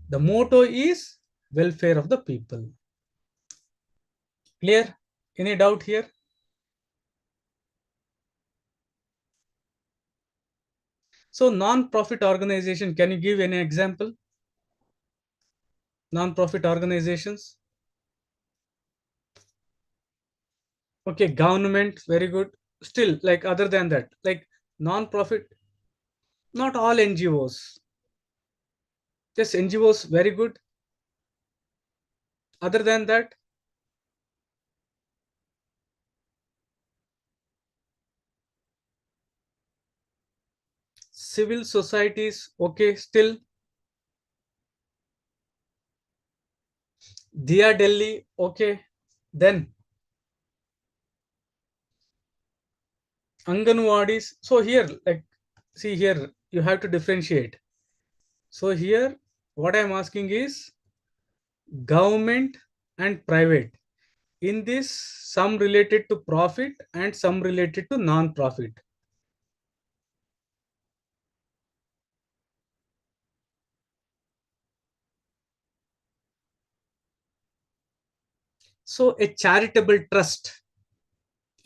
The motto is welfare of the people. Clear? Any doubt here? So non-profit organization, can you give any example? Non-profit organizations. Okay, government, very good. Still, like other than that, like non-profit, not all NGOs. Yes, NGOs, very good. Other than that, civil societies, okay, still. Dia Delhi, okay. Then Anganwadis. So here, like, see here, you have to differentiate. So here, what I'm asking is government and private. In this, some related to profit and some related to non-profit. So a charitable trust,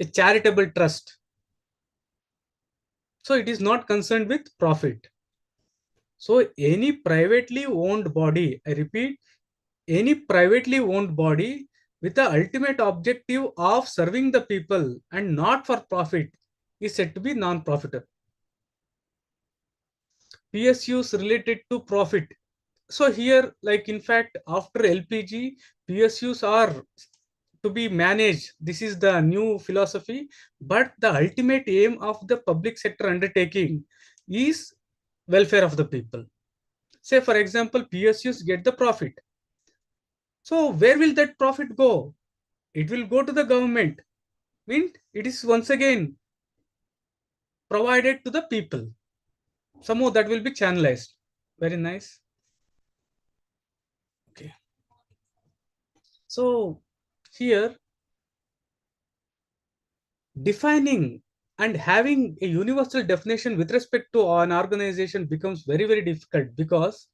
a charitable trust. So it is not concerned with profit. So any privately owned body, I repeat, any privately owned body with the ultimate objective of serving the people and not for profit is said to be non-profit. PSUs related to profit. So here, like in fact, after LPG, PSUs are to be managed. This is the new philosophy. But the ultimate aim of the public sector undertaking is welfare of the people. Say, for example, PSUs get the profit. So where will that profit go? It will go to the government. Means it is once again provided to the people. Somehow that will be channelized. Very nice. Okay. So here, defining and having a universal definition with respect to an organization becomes very, very difficult, because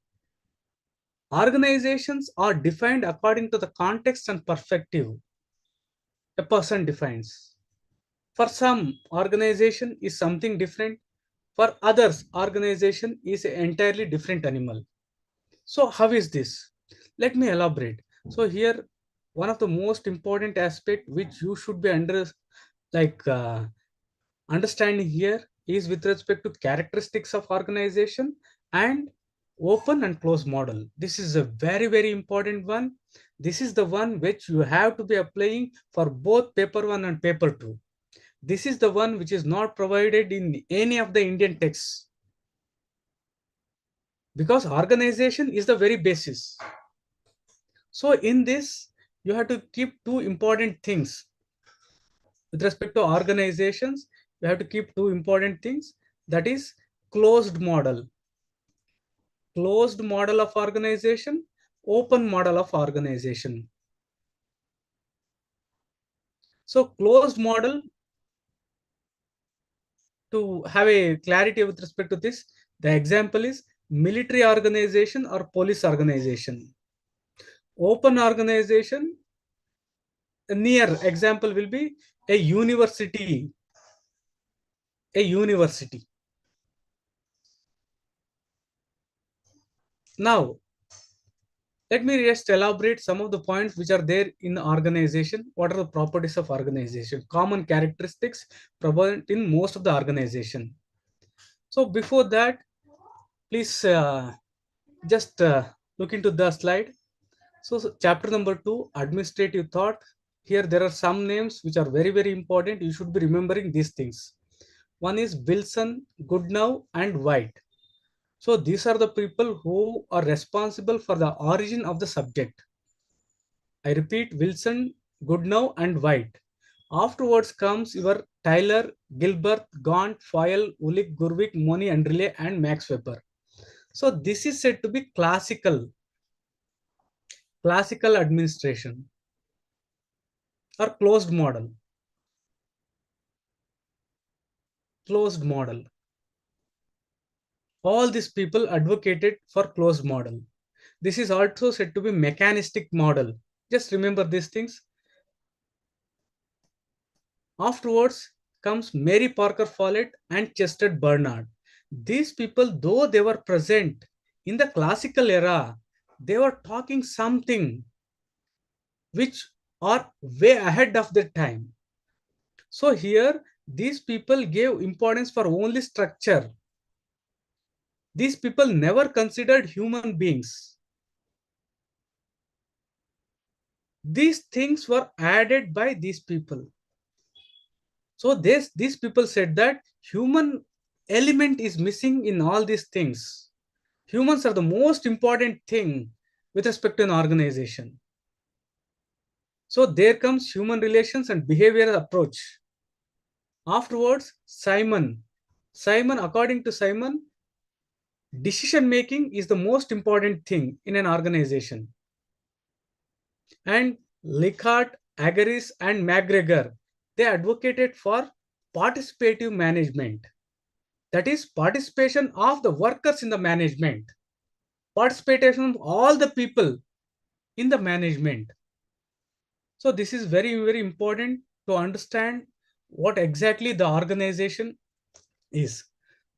organizations are defined according to the context and perspective a person defines. For some, organization is something different. For others, organization is an entirely different animal. So how is this? Let me elaborate. So here, one of the most important aspect which you should be like understanding here is with respect to characteristics of organization and open and close model. This is a very, very important one. This is the one which you have to be applying for both paper 1 and paper 2. This is the one which is not provided in any of the Indian texts, because organization is the very basis. So in this, you have to keep two important things. With respect to organizations, you have to keep two important things. That is closed model. Closed model of organization, open model of organization. So closed model, to have a clarity with respect to this, the example is military organization or police organization. Open organization, a near example will be a university. A university. Now, Let me just elaborate some of the points which are there in the organization. What are the properties of organization? Common characteristics prevalent in most of the organization. So before that, please just look into the slide. So chapter number 2, administrative thought. Here there are some names which are very, very important. You should be remembering these things. One is Wilson, Goodnow, and White. So these are the people who are responsible for the origin of the subject. I repeat, Wilson, Goodnow, and White. Afterwards comes your Tyler, Gilbert, Gaunt, Foyle, Ulick, Gurvik, Moni, Andrile, and Max Weber. So this is said to be classical administration or closed model. Closed model. All these people advocated for closed model. This is also said to be mechanistic model. Just remember these things. Afterwards comes Mary Parker Follett and Chester Bernard. These people, though they were present in the classical era, they were talking something which are way ahead of their time. So here, these people gave importance for only structure. These people never considered human beings. These things were added by these people. So these people said that human element is missing in all these things. Humans are the most important thing with respect to an organization. So there comes human relations and behavioral approach. Afterwards, Simon, according to Simon, decision making is the most important thing in an organization. And Likart, Agaris, and McGregor, they advocated for participative management. That is participation of the workers in the management, participation of all the people in the management. So this is very, very important to understand what exactly the organization is.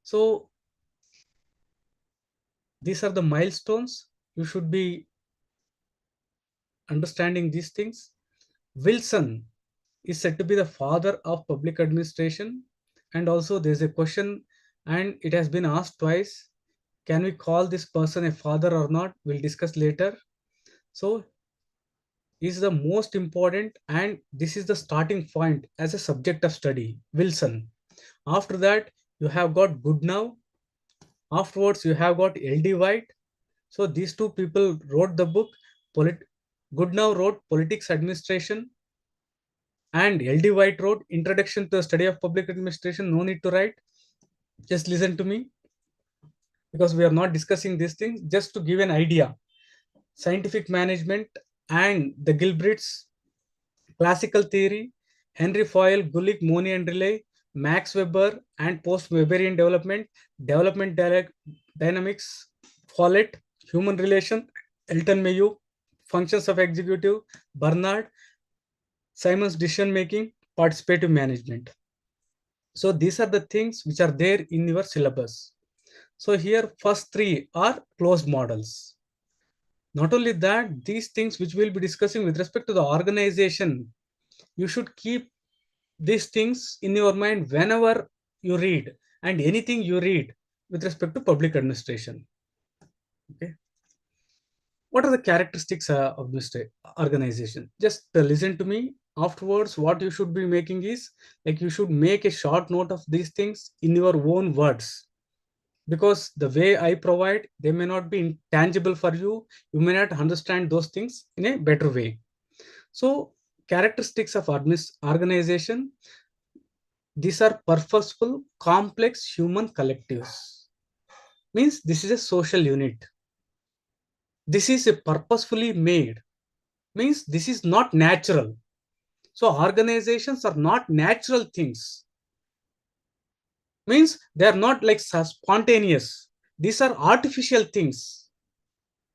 So these are the milestones. You should be understanding these things. Wilson is said to be the father of public administration. And also there's a question and it has been asked twice. Can we call this person a father or not? We'll discuss later. So is the most important and this is the starting point as a subject of study, Wilson. After that, you have got Goodnow. Afterwards, you have got L.D. White. So these two people wrote the book. Goodnow wrote Politics Administration and L.D. White wrote Introduction to the Study of Public Administration. No need to write. Just listen to me because we are not discussing these things. Just to give an idea, scientific management and the Gilbert's classical theory, Henry Foyle, Gulick, Moni and Relay, Max Weber, and post-Weberian development dynamics, Follett, human relation, Elton Mayo, functions of executive, Bernard, Simon's decision making, participative management. So these are the things which are there in your syllabus. So here first three are closed models. Not only that, these things which we'll be discussing with respect to the organization, you should keep these things in your mind whenever you read and anything you read with respect to public administration. Okay. What are the characteristics of this organization? Just listen to me. Afterwards, what you should be making is like you should make a short note of these things in your own words because the way I provide, they may not be tangible for you. You may not understand those things in a better way. So characteristics of organization, these are purposeful, complex human collectives. Means this is a social unit. This is a purposefully made. Means this is not natural. So organizations are not natural things. Means they are not like spontaneous. These are artificial things.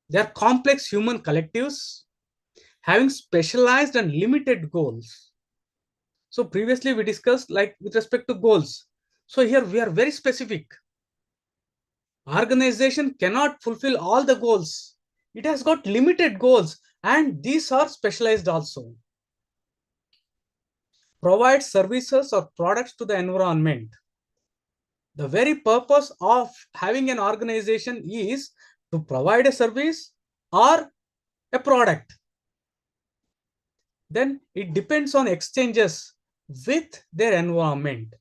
They are complex human collectives having specialized and limited goals. So previously we discussed like with respect to goals. So here we are very specific. Organization cannot fulfill all the goals It has got limited goals, and these are specialized also. Provide services or products to the environment. The very purpose of having an organization is to provide a service or a product. Then it depends on exchanges with their environment.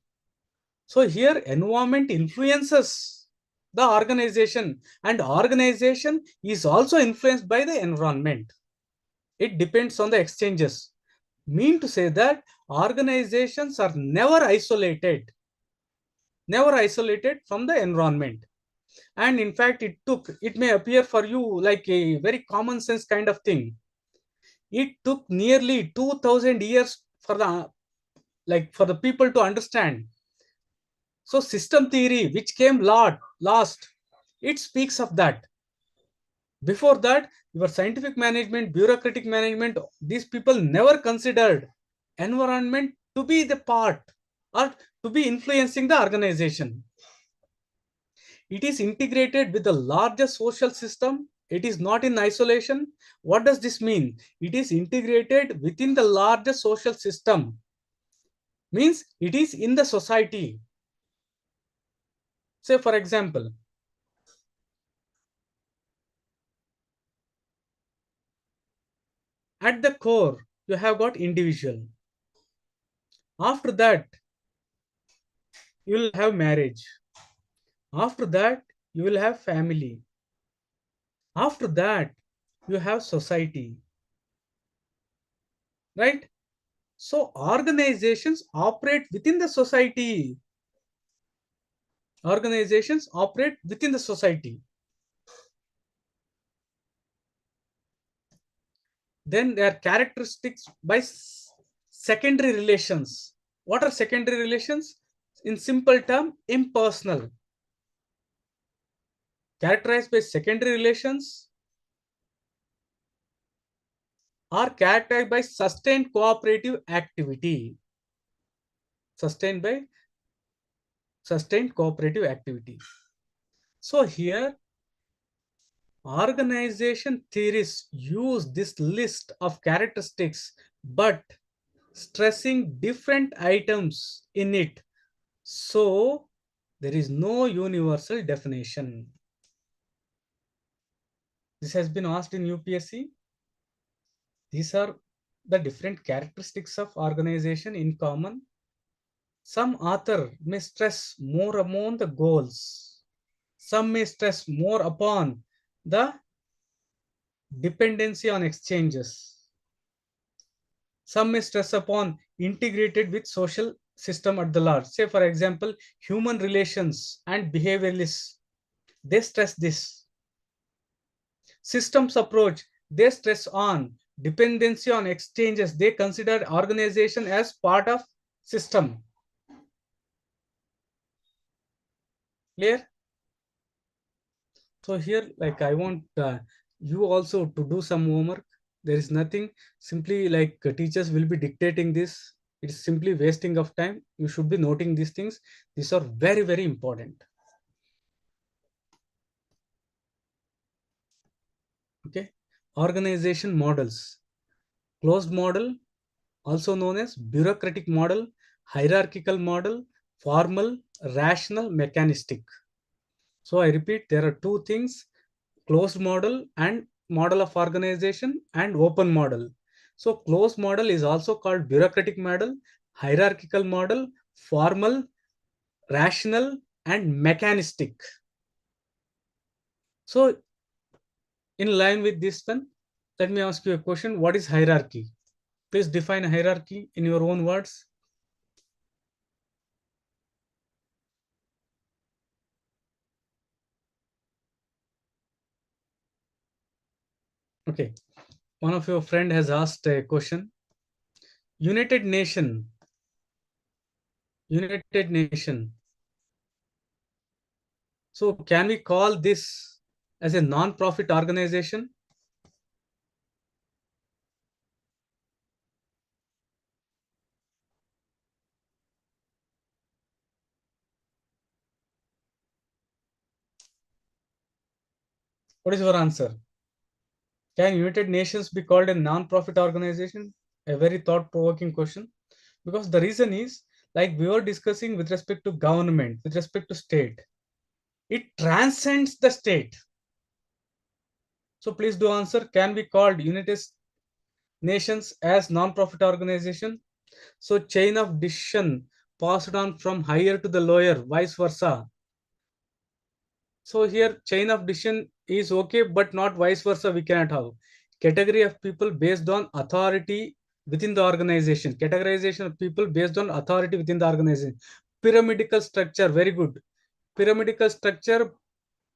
So here environment influences the organization, and organization is also influenced by the environment. It depends on the exchanges. Mean to say that organizations are never isolated from the environment. And in fact, it may appear for you like a very common sense kind of thing. It took nearly 2000 years for the people to understand. So system theory, which came last, it speaks of that. Before that, your scientific management, bureaucratic management, these people never considered environment to be the part or to be influencing the organization. It is integrated with the larger social system. It is not in isolation. What does this mean? It is integrated within the larger social system. Means it is in the society. Say, for example, at the core, you have got individual. After that, you will have marriage. After that, you will have family. After that, you have society. Right? So organizations operate within the society. Organizations operate within the society. Then there are characteristics by secondary relations. What are secondary relations? In simple term, impersonal. Characterized by secondary relations are characterized by sustained cooperative activity. Sustained cooperative activity. So here organization theorists use this list of characteristics, but stressing different items in it. So there is no universal definition. This has been asked in UPSC. These are the different characteristics of organization in common. Some author may stress more upon the goals. Some may stress more upon the dependency on exchanges. Some may stress upon integrated with social system at the large. Say, for example, human relations and behavioralists, they stress this. Systems approach, they stress on dependency on exchanges. They consider organization as part of system. Clear? So here, like I want you also to do some homework. There is nothing, simply like teachers will be dictating this. It is simply wasting of time. You should be noting these things. These are very, very important. Okay. Organization models. Closed model, also known as bureaucratic model, hierarchical model, formal, rational, mechanistic. So I repeat, there are two things: closed model and model of organization, and open model. So closed model is also called bureaucratic model, hierarchical model, formal, rational, and mechanistic. So in line with this one, let me ask you a question. What is hierarchy? Please define a hierarchy in your own words. Okay. One of your friend has asked a question. United Nation. United Nation. So can we call this as a non-profit organization? What is your answer? Can United Nations be called a non-profit organization? A very thought-provoking question. Because the reason is, like we were discussing with respect to government, with respect to state, it transcends the state. So please do answer. Can be called United Nations as non-profit organization? So chain of decision passed on from higher to the lower, vice versa. So here chain of decision is okay, but not vice versa. We cannot have category of people based on authority within the organization. Categorization of people based on authority within the organization. Pyramidical structure, very good. Pyramidical structure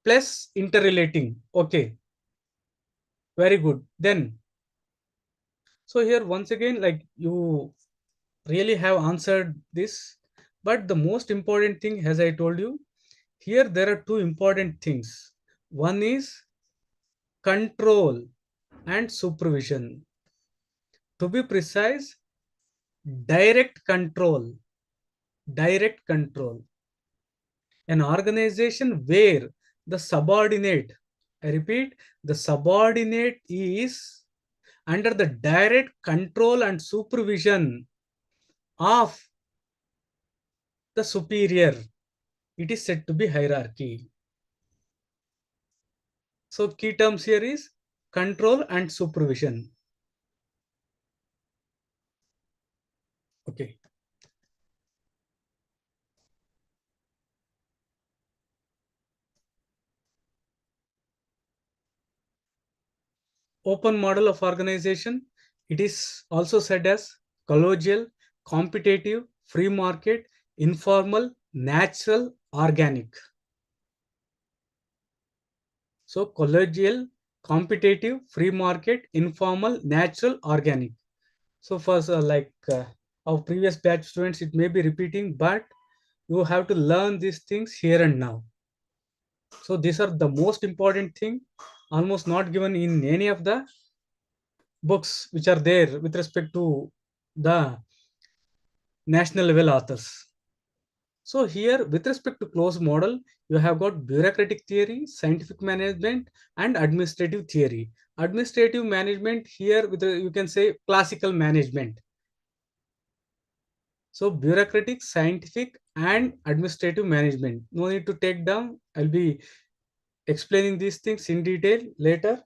plus interrelating. Okay, very good. Then, so here once again, like you really have answered this, but the most important thing, as I told you, here there are two important things. One is control and supervision. To be precise, direct control. Direct control. An organization where the subordinate, I repeat, the subordinate is under the direct control and supervision of the superior. It is said to be hierarchy. So key terms here is control and supervision. Okay. Open model of organization. It is also said as collegial, competitive, free market, informal, natural, organic. So collegial, competitive, free market, informal, natural, organic. So first, our previous batch students, it may be repeating, but you have to learn these things here and now. So these are the most important thing, almost not given in any of the books which are there with respect to the national level authors. So here, with respect to closed model, you have got bureaucratic theory, scientific management, and administrative theory. Administrative management here, you can say classical management. So bureaucratic, scientific, and administrative management. No need to take down. I'll be explaining these things in detail later.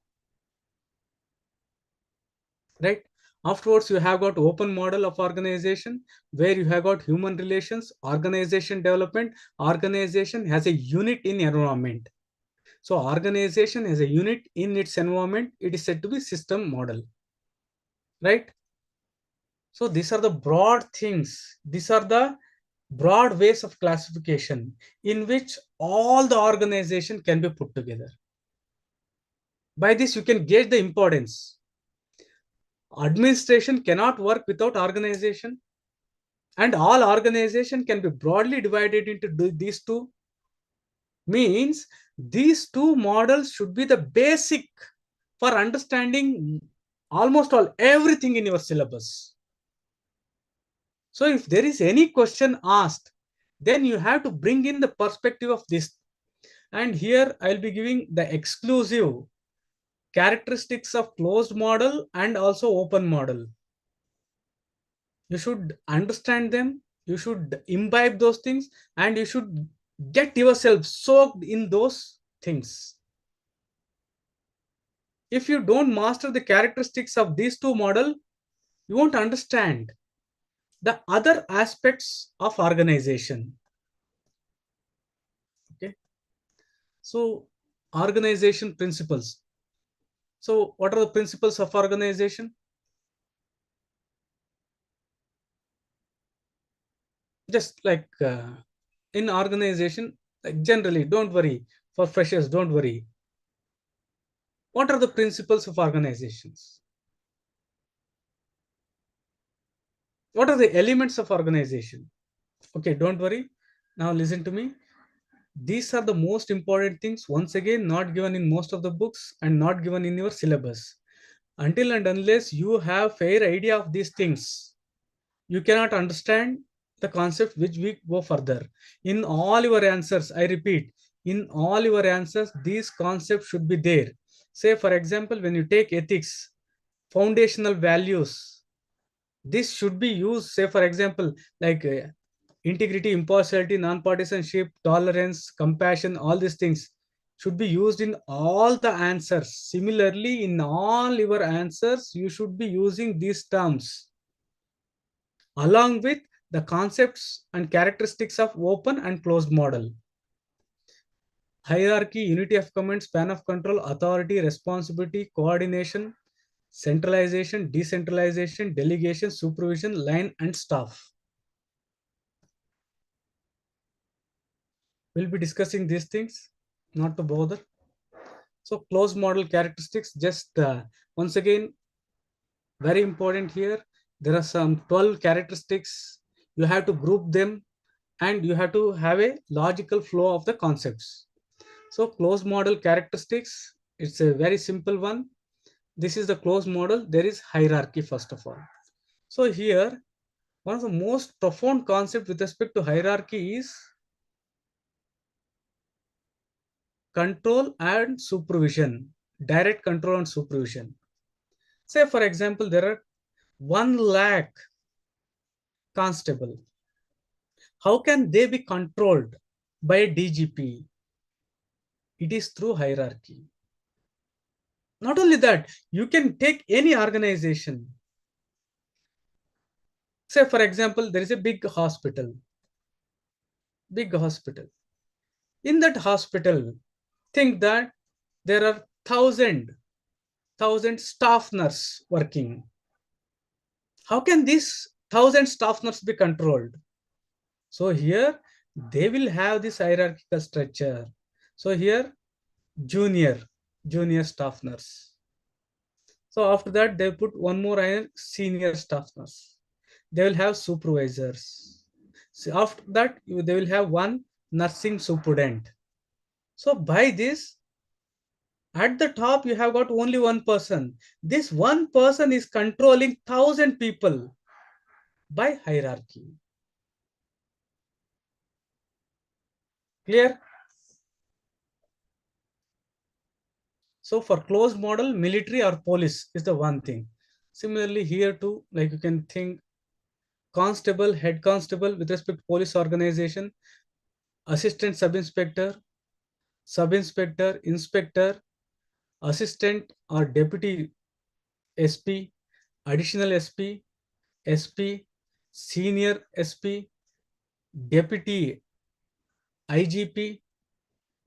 Right? Afterwards, you have got open model of organization where you have got human relations, organization development. Organization has a unit in environment. So organization has a unit in its environment. It is said to be system model. Right? So these are the broad things. These are the broad ways of classification in which all the organization can be put together. By this, you can gauge the importance. Administration cannot work without organization, and all organization can be broadly divided into these two. Means these two models should be the basic for understanding almost all everything in your syllabus. So if there is any question asked, then you have to bring in the perspective of this. And here I'll be giving the exclusive characteristics of closed model and also open model. You should understand them, you should imbibe those things, and you should get yourself soaked in those things. If you don't master the characteristics of these two model, you won't understand the other aspects of organization. Okay, so organization principles. So what are the principles of organization? Just like in organization, like generally, don't worry. For freshers, don't worry. What are the principles of organizations? What are the elements of organization? Okay, don't worry. Now listen to me. These are the most important things, once again, not given in most of the books and not given in your syllabus. Until and unless you have fair idea of these things, you cannot understand the concept which we go further. In all your answers, I repeat, in all your answers, these concepts should be there. Say, for example, when you take ethics, foundational values, this should be used, say, for example, like integrity, impartiality, non-partisanship, tolerance, compassion, all these things should be used in all the answers. Similarly, in all your answers, you should be using these terms along with the concepts and characteristics of open and closed model. Hierarchy, unity of command, span of control, authority, responsibility, coordination, centralization, decentralization, delegation, supervision, line, and staff. We'll be discussing these things, not to bother. So closed model characteristics, just once again, very important here. There are some 12 characteristics. You have to group them and you have to have a logical flow of the concepts. So closed model characteristics, it's a very simple one. This is the closed model. There is hierarchy first of all. So here, one of the most profound concepts with respect to hierarchy is control and supervision, direct control and supervision. Say, for example, there are 1 lakh constable. How can they be controlled by a DGP? It is through hierarchy. Not only that, you can take any organization. Say, for example, there is a big hospital. Big hospital. In that hospital, think that there are thousand staff nurse working. How can these 1,000 staff nurse be controlled? So here they will have this hierarchical structure. So here junior, junior staff nurse. So after that they put one more iron, senior staff nurse. They will have supervisors. So after that they will have one nursing superintendent. So by this, at the top you have got only one person. This one person is controlling 1,000 people by hierarchy. Clear? So for closed model, military or police is the one thing. Similarly here too, like you can think constable, head constable with respect to police organization, assistant sub inspector, inspector, assistant or deputy SP, additional SP, SP, senior SP, deputy IGP,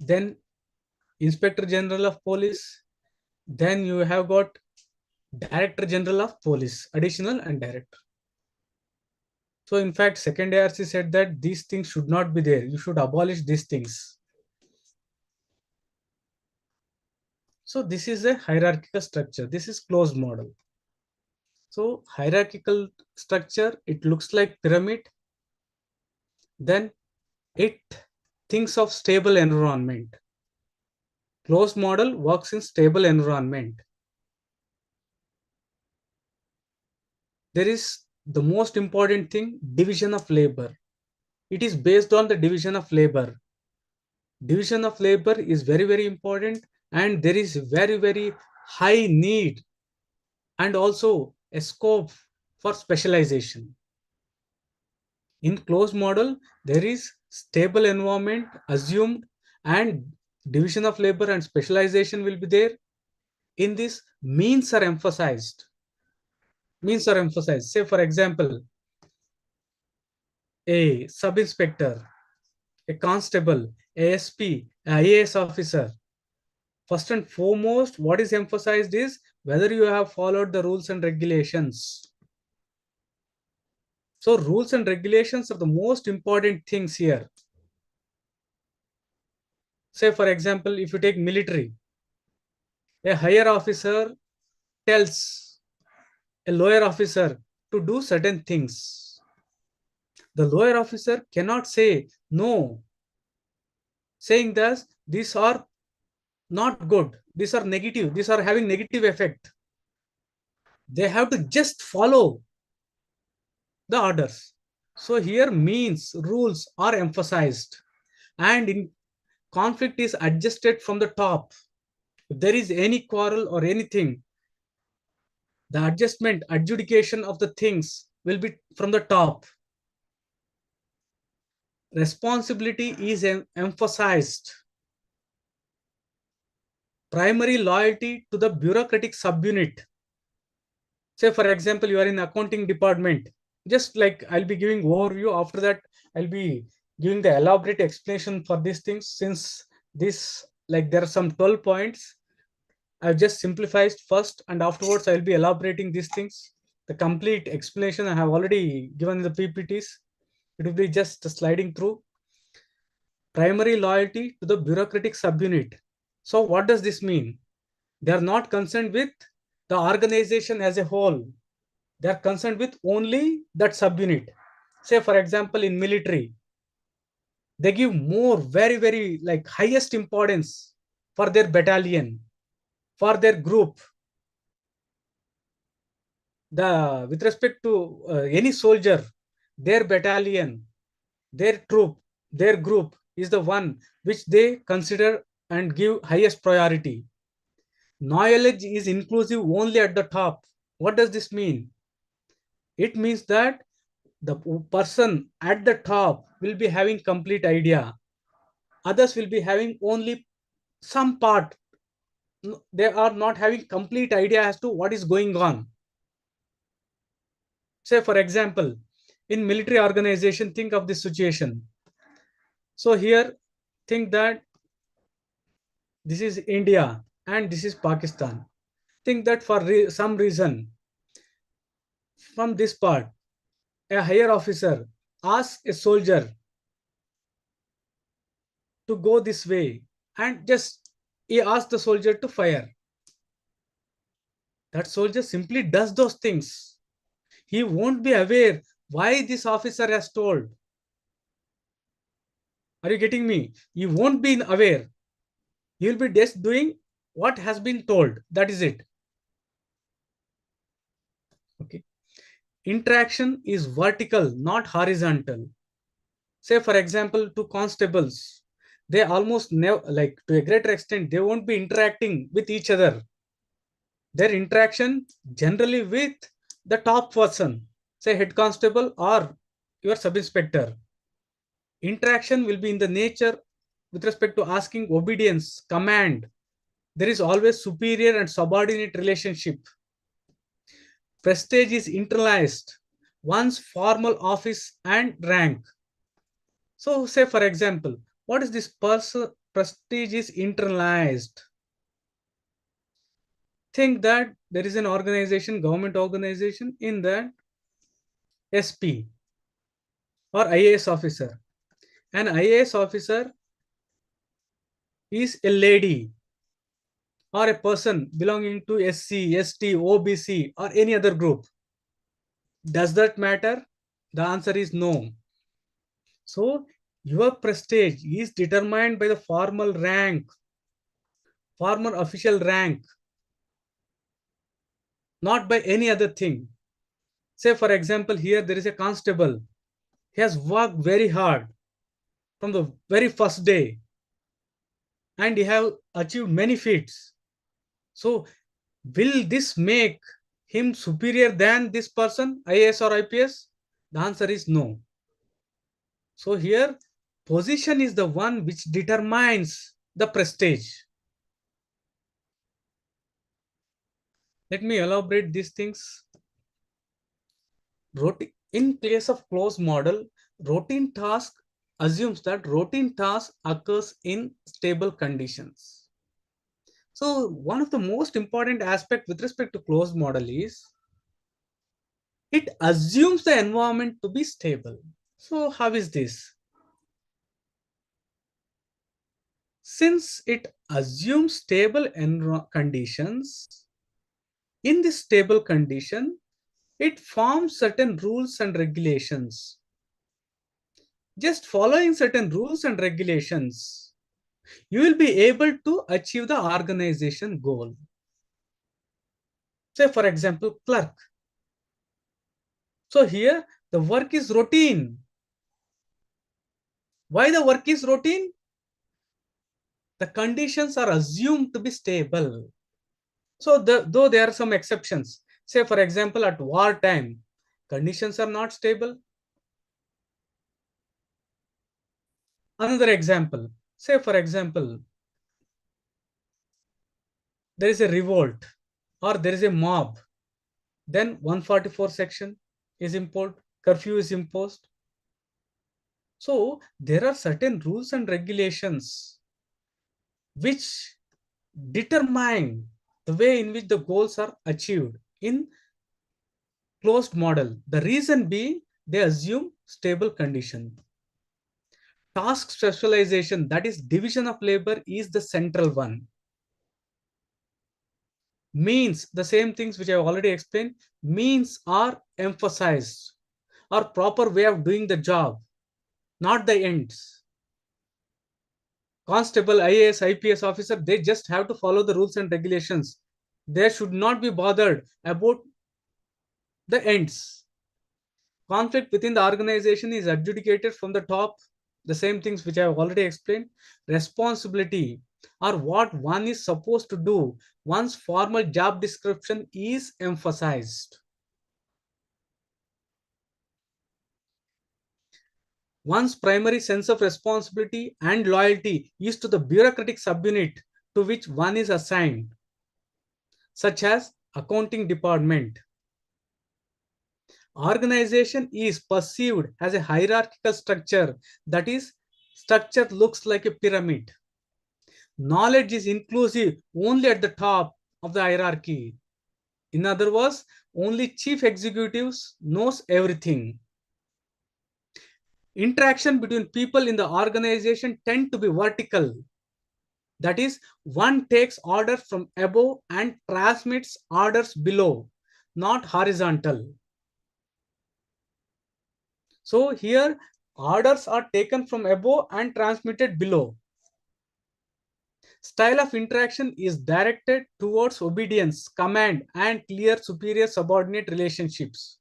then inspector general of police, then you have got director general of police, additional and director. So in fact, second ARC said that these things should not be there. You should abolish these things. So this is a hierarchical structure. This is closed model. So hierarchical structure, it looks like pyramid. Then it thinks of stable environment. Closed model works in stable environment. There is the most important thing, division of labor. It is based on the division of labor. Division of labor is very, very important, and there is very, very high need and also a scope for specialization. In closed model, there is stable environment assumed and division of labor and specialization will be there. In this, means are emphasized. Means are emphasized. Say, for example, a sub-inspector, a constable, ASP, IAS officer. First and foremost, what is emphasized is whether you have followed the rules and regulations. So rules and regulations are the most important things here. Say, for example, if you take military, a higher officer tells a lower officer to do certain things. The lower officer cannot say no, saying that these are not good, these are negative, these are having negative effect. They have to just follow the orders. So here means rules are emphasized and in conflict is adjusted from the top. If there is any quarrel or anything, the adjudication of the things will be from the top. Responsibility is emphasized. Primary loyalty to the bureaucratic subunit. Say, for example, you are in accounting department. Just like I'll be giving overview. After that, I'll be giving the elaborate explanation for these things. Since this, like there are some 12 points, I've just simplified first, and afterwards I'll be elaborating these things. The complete explanation I have already given in the PPTs. It will be just sliding through. Primary loyalty to the bureaucratic subunit. So what does this mean? They are not concerned with the organization as a whole. They are concerned with only that subunit. Say, for example, in military, they give more, very, very like highest importance for their battalion, for their group. With respect to any soldier, their battalion, their troop, their group is the one which they consider and give highest priority. Knowledge is inclusive only at the top. What does this mean? It means that the person at the top will be having complete idea. Others will be having only some part. They are not having complete idea as to what is going on. Say, for example, in military organization, think of this situation. So here, think that this is India and this is Pakistan. Think that for some reason, from this part, a higher officer asks a soldier to go this way, and just he asks the soldier to fire. That soldier simply does those things. He won't be aware why this officer has told. Are you getting me? He won't be aware. He will be just doing what has been told. That is it. Okay. Interaction is vertical, not horizontal. Say, for example, to constables, they almost never, like to a greater extent, they won't be interacting with each other. Their interaction generally with the top person, say head constable or your sub inspector. Interaction will be in the nature with respect to asking obedience, command. There is always superior and subordinate relationship. Prestige is internalized, one's formal office and rank. So, say for example, what is this prestige is internalized? Think that there is an organization, government organization, in that SP or IAS officer. An IAS officer is a lady or a person belonging to SC, ST, OBC, or any other group. Does that matter? The answer is no. So, your prestige is determined by the formal rank, formal official rank, not by any other thing. Say, for example, here there is a constable. He has worked very hard from the very first day and he have achieved many feats. So, will this make him superior than this person, IAS or IPS? The answer is no. So here, position is the one which determines the prestige. Let me elaborate these things. In case of closed model, routine task assumes that routine task occurs in stable conditions. So one of the most important aspect with respect to closed model is it assumes the environment to be stable. So how is this? Since it assumes stable conditions, in this stable condition, it forms certain rules and regulations. Just following certain rules and regulations, you will be able to achieve the organization goal. Say, for example, clerk. So here, the work is routine. Why the work is routine? the conditions are assumed to be stable. So though there are some exceptions, say for example, at wartime, conditions are not stable. Another example, say for example, there is a revolt or there is a mob, then 144 section is imposed, curfew is imposed. So there are certain rules and regulations which determine the way in which the goals are achieved in closed model. The reason being they assume stable condition. Task specialization, that is division of labor, is the central one. Means, the same things which I have already explained, means are emphasized, or proper way of doing the job, not the ends. Constable, IAS, IPS officer, they just have to follow the rules and regulations. They should not be bothered about the ends. Conflict within the organization is adjudicated from the top. The same things which I have already explained. Responsibility, or what one is supposed to do, one's formal job description is emphasized. One's primary sense of responsibility and loyalty is to the bureaucratic subunit to which one is assigned, such as accounting department. Organization is perceived as a hierarchical structure, that is, structure looks like a pyramid. Knowledge is inclusive only at the top of the hierarchy. In other words, only chief executives knows everything. Interaction between people in the organization tend to be vertical. That is, one takes orders from above and transmits orders below, not horizontal. So here, orders are taken from above and transmitted below. Style of interaction is directed towards obedience, command, and clear superior subordinate relationships.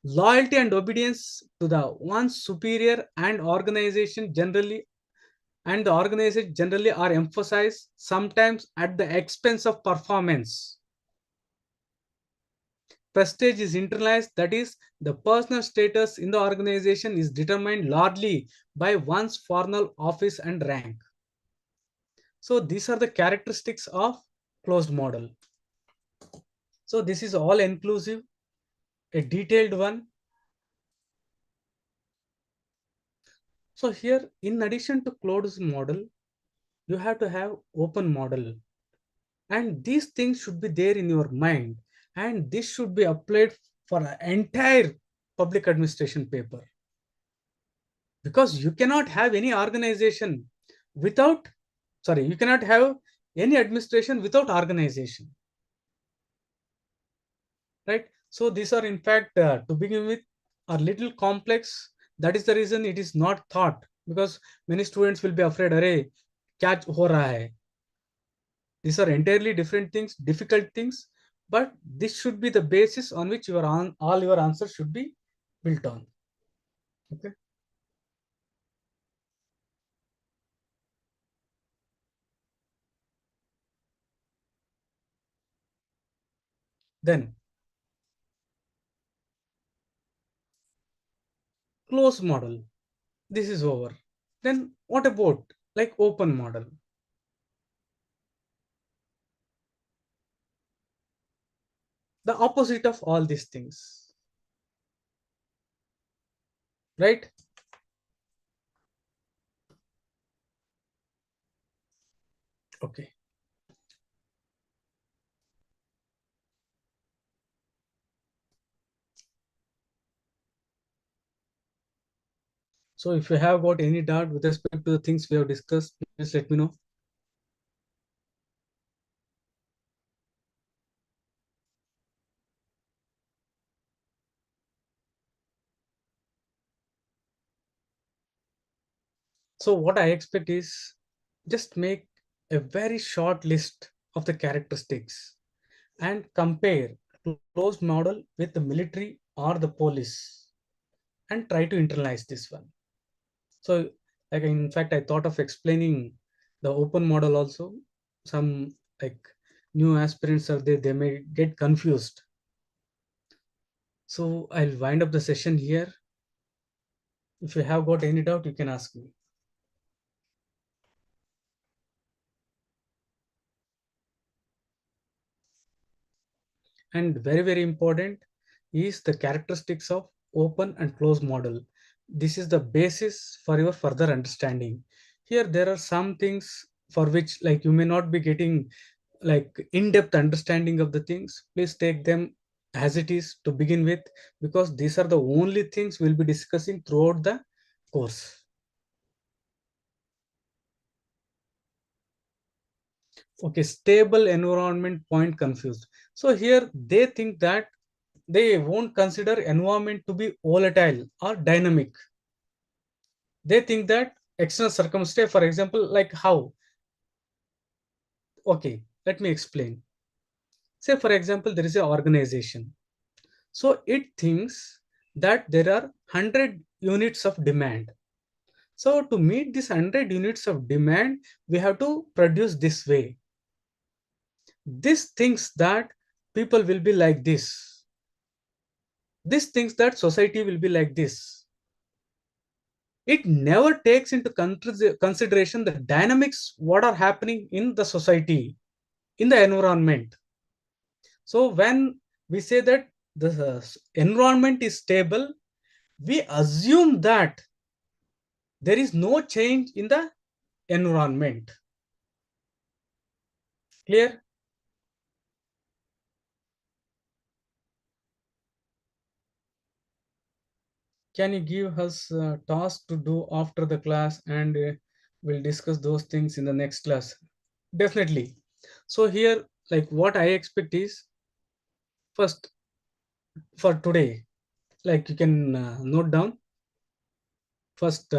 Loyalty and obedience to the one's superior and the organization generally are emphasized, sometimes at the expense of performance. Prestige is internalized, that is, the personal status in the organization is determined largely by one's formal office and rank. So these are the characteristics of closed model. So this is all inclusive, a detailed one. So here, in addition to closed model, you have to have open model. And these things should be there in your mind. And this should be applied for an entire public administration paper. Because you cannot have any organization without, you cannot have any administration without organization. Right? So these are in fact, to begin with, are little complex. That is the reason it is not taught, because many students will be afraid, array, catch ho raha hai. These are entirely different things, difficult things, but this should be the basis on which all your answers should be built on. Okay. Then closed model. This is over. Then what about like open model? The opposite of all these things, right? Okay. So if you have got any doubt with respect to the things we have discussed, please let me know. So what I expect is just make a very short list of the characteristics and compare closed model with the military or the police and try to internalize this one. So like in fact, I thought of explaining the open model also. Some like new aspirants are there, they may get confused. So I'll wind up the session here. If you have got any doubt, you can ask me. And very, very important is the characteristics of open and closed model. This is the basis for your further understanding. Here, there are some things for which like you may not be getting like in-depth understanding of the things. Please take them as it is to begin with, because these are the only things we'll be discussing throughout the course. Okay, stable environment point confused. So here they think that they won't consider environment to be volatile or dynamic. They think that external circumstance, for example, like how? Okay, let me explain. Say, for example, there is an organization. So it thinks that there are 100 units of demand. So to meet this 100 units of demand, we have to produce this way. This thinks that people will be like this. This thinks that society will be like this. It never takes into consideration the dynamics what are happening in the society, in the environment. So when we say that the environment is stable, we assume that there is no change in the environment. Clear? Can you give us a task to do after the class, and we'll discuss those things in the next class? Definitely. So here, like what I expect is, first, for today, like you can note down first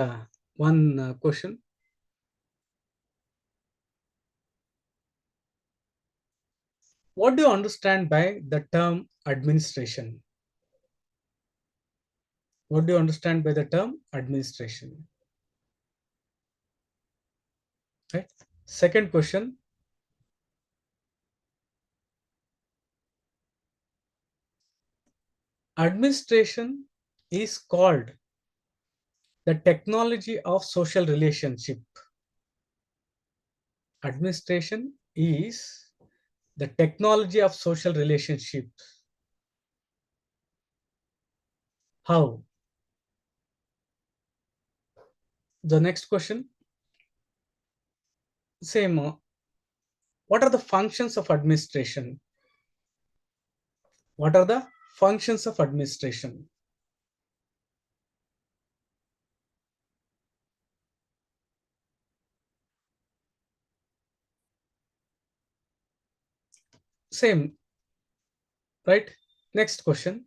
one question. What do you understand by the term administration? What do you understand by the term administration? Right. Second question. Administration is called the technology of social relationship. Administration is the technology of social relationships. How? The next question. Same. What are the functions of administration? What are the functions of administration? Same, right? Next question.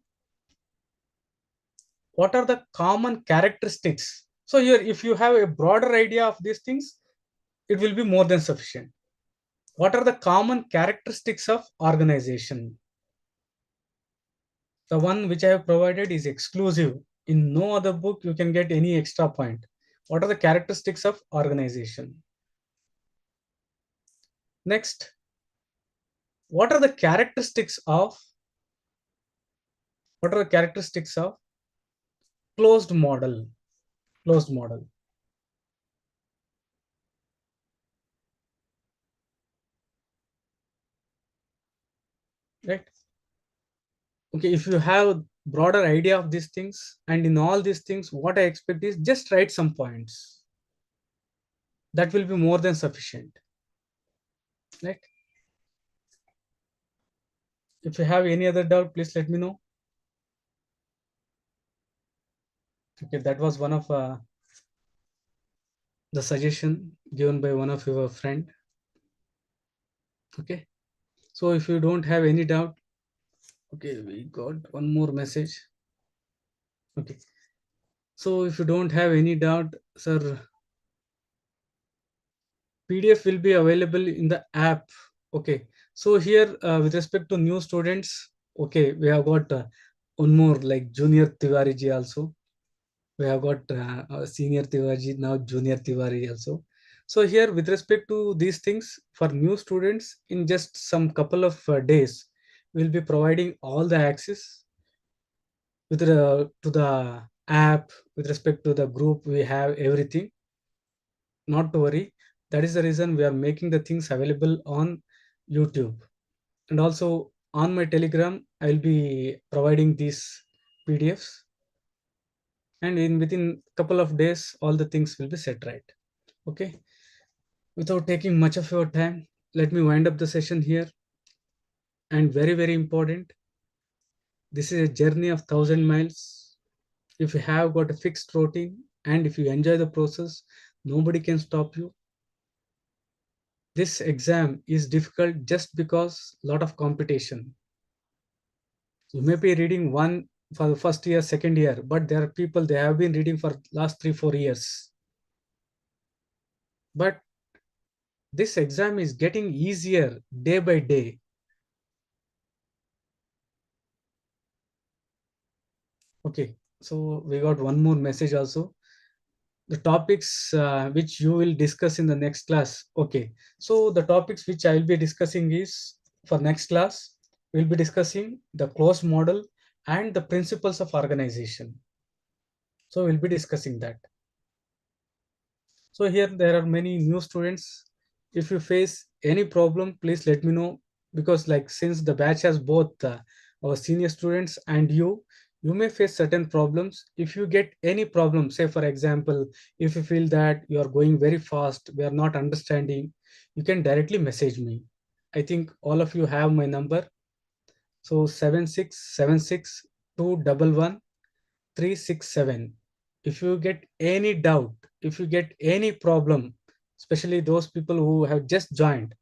What are the common characteristics? So here, if you have a broader idea of these things, it will be more than sufficient. What are the common characteristics of organization? The one which I have provided is exclusive. In no other book you can get any extra point. What are the characteristics of organization? Next, what are the characteristics of closed model? Closed model, right? Okay, if you have broader idea of these things, and in all these things what I expect is just write some points. That will be more than sufficient, right? If you have any other doubt, please let me know. Okay, that was one of the suggestion given by one of your friend. Okay, so if you don't have any doubt, okay, we got one more message. Okay, so if you don't have any doubt, sir, PDF will be available in the app. Okay, so here with respect to new students, okay, we have got one more like Junior Tiwari ji also. We have got Senior Tiwari, now Junior Tiwari also. So here, with respect to these things, for new students, in just some couple of days, we'll be providing all the access with to the app, with respect to the group, we have everything. Not to worry. That is the reason we are making the things available on YouTube. And also on my Telegram, I will be providing these PDFs. And in within couple of days, all the things will be set right. Okay. Without taking much of your time, let me wind up the session here. And very, very important, this is a journey of 1,000 miles. If you have got a fixed routine and if you enjoy the process, nobody can stop you. This exam is difficult just because lot of competition. You may be reading one for the first year, second year, but there are people they have been reading for last 3, 4 years. But this exam is getting easier day by day. Okay, so we got one more message also. The topics which you will discuss in the next class. Okay, so the topics which I will be discussing is for next class, we'll be discussing the closed model and the principles of organization. So we'll be discussing that. So here there are many new students. If you face any problem, please let me know, because like since the batch has both our senior students and you may face certain problems. If you get any problem, say for example, if you feel that you are going very fast, we are not understanding, you can directly message me. I think all of you have my number. So 7676211367. If you get any doubt, if you get any problem, especially those people who have just joined,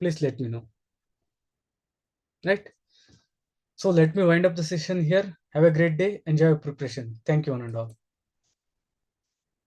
please let me know. Right? So let me wind up the session here. Have a great day. Enjoy your preparation. Thank you, one and all.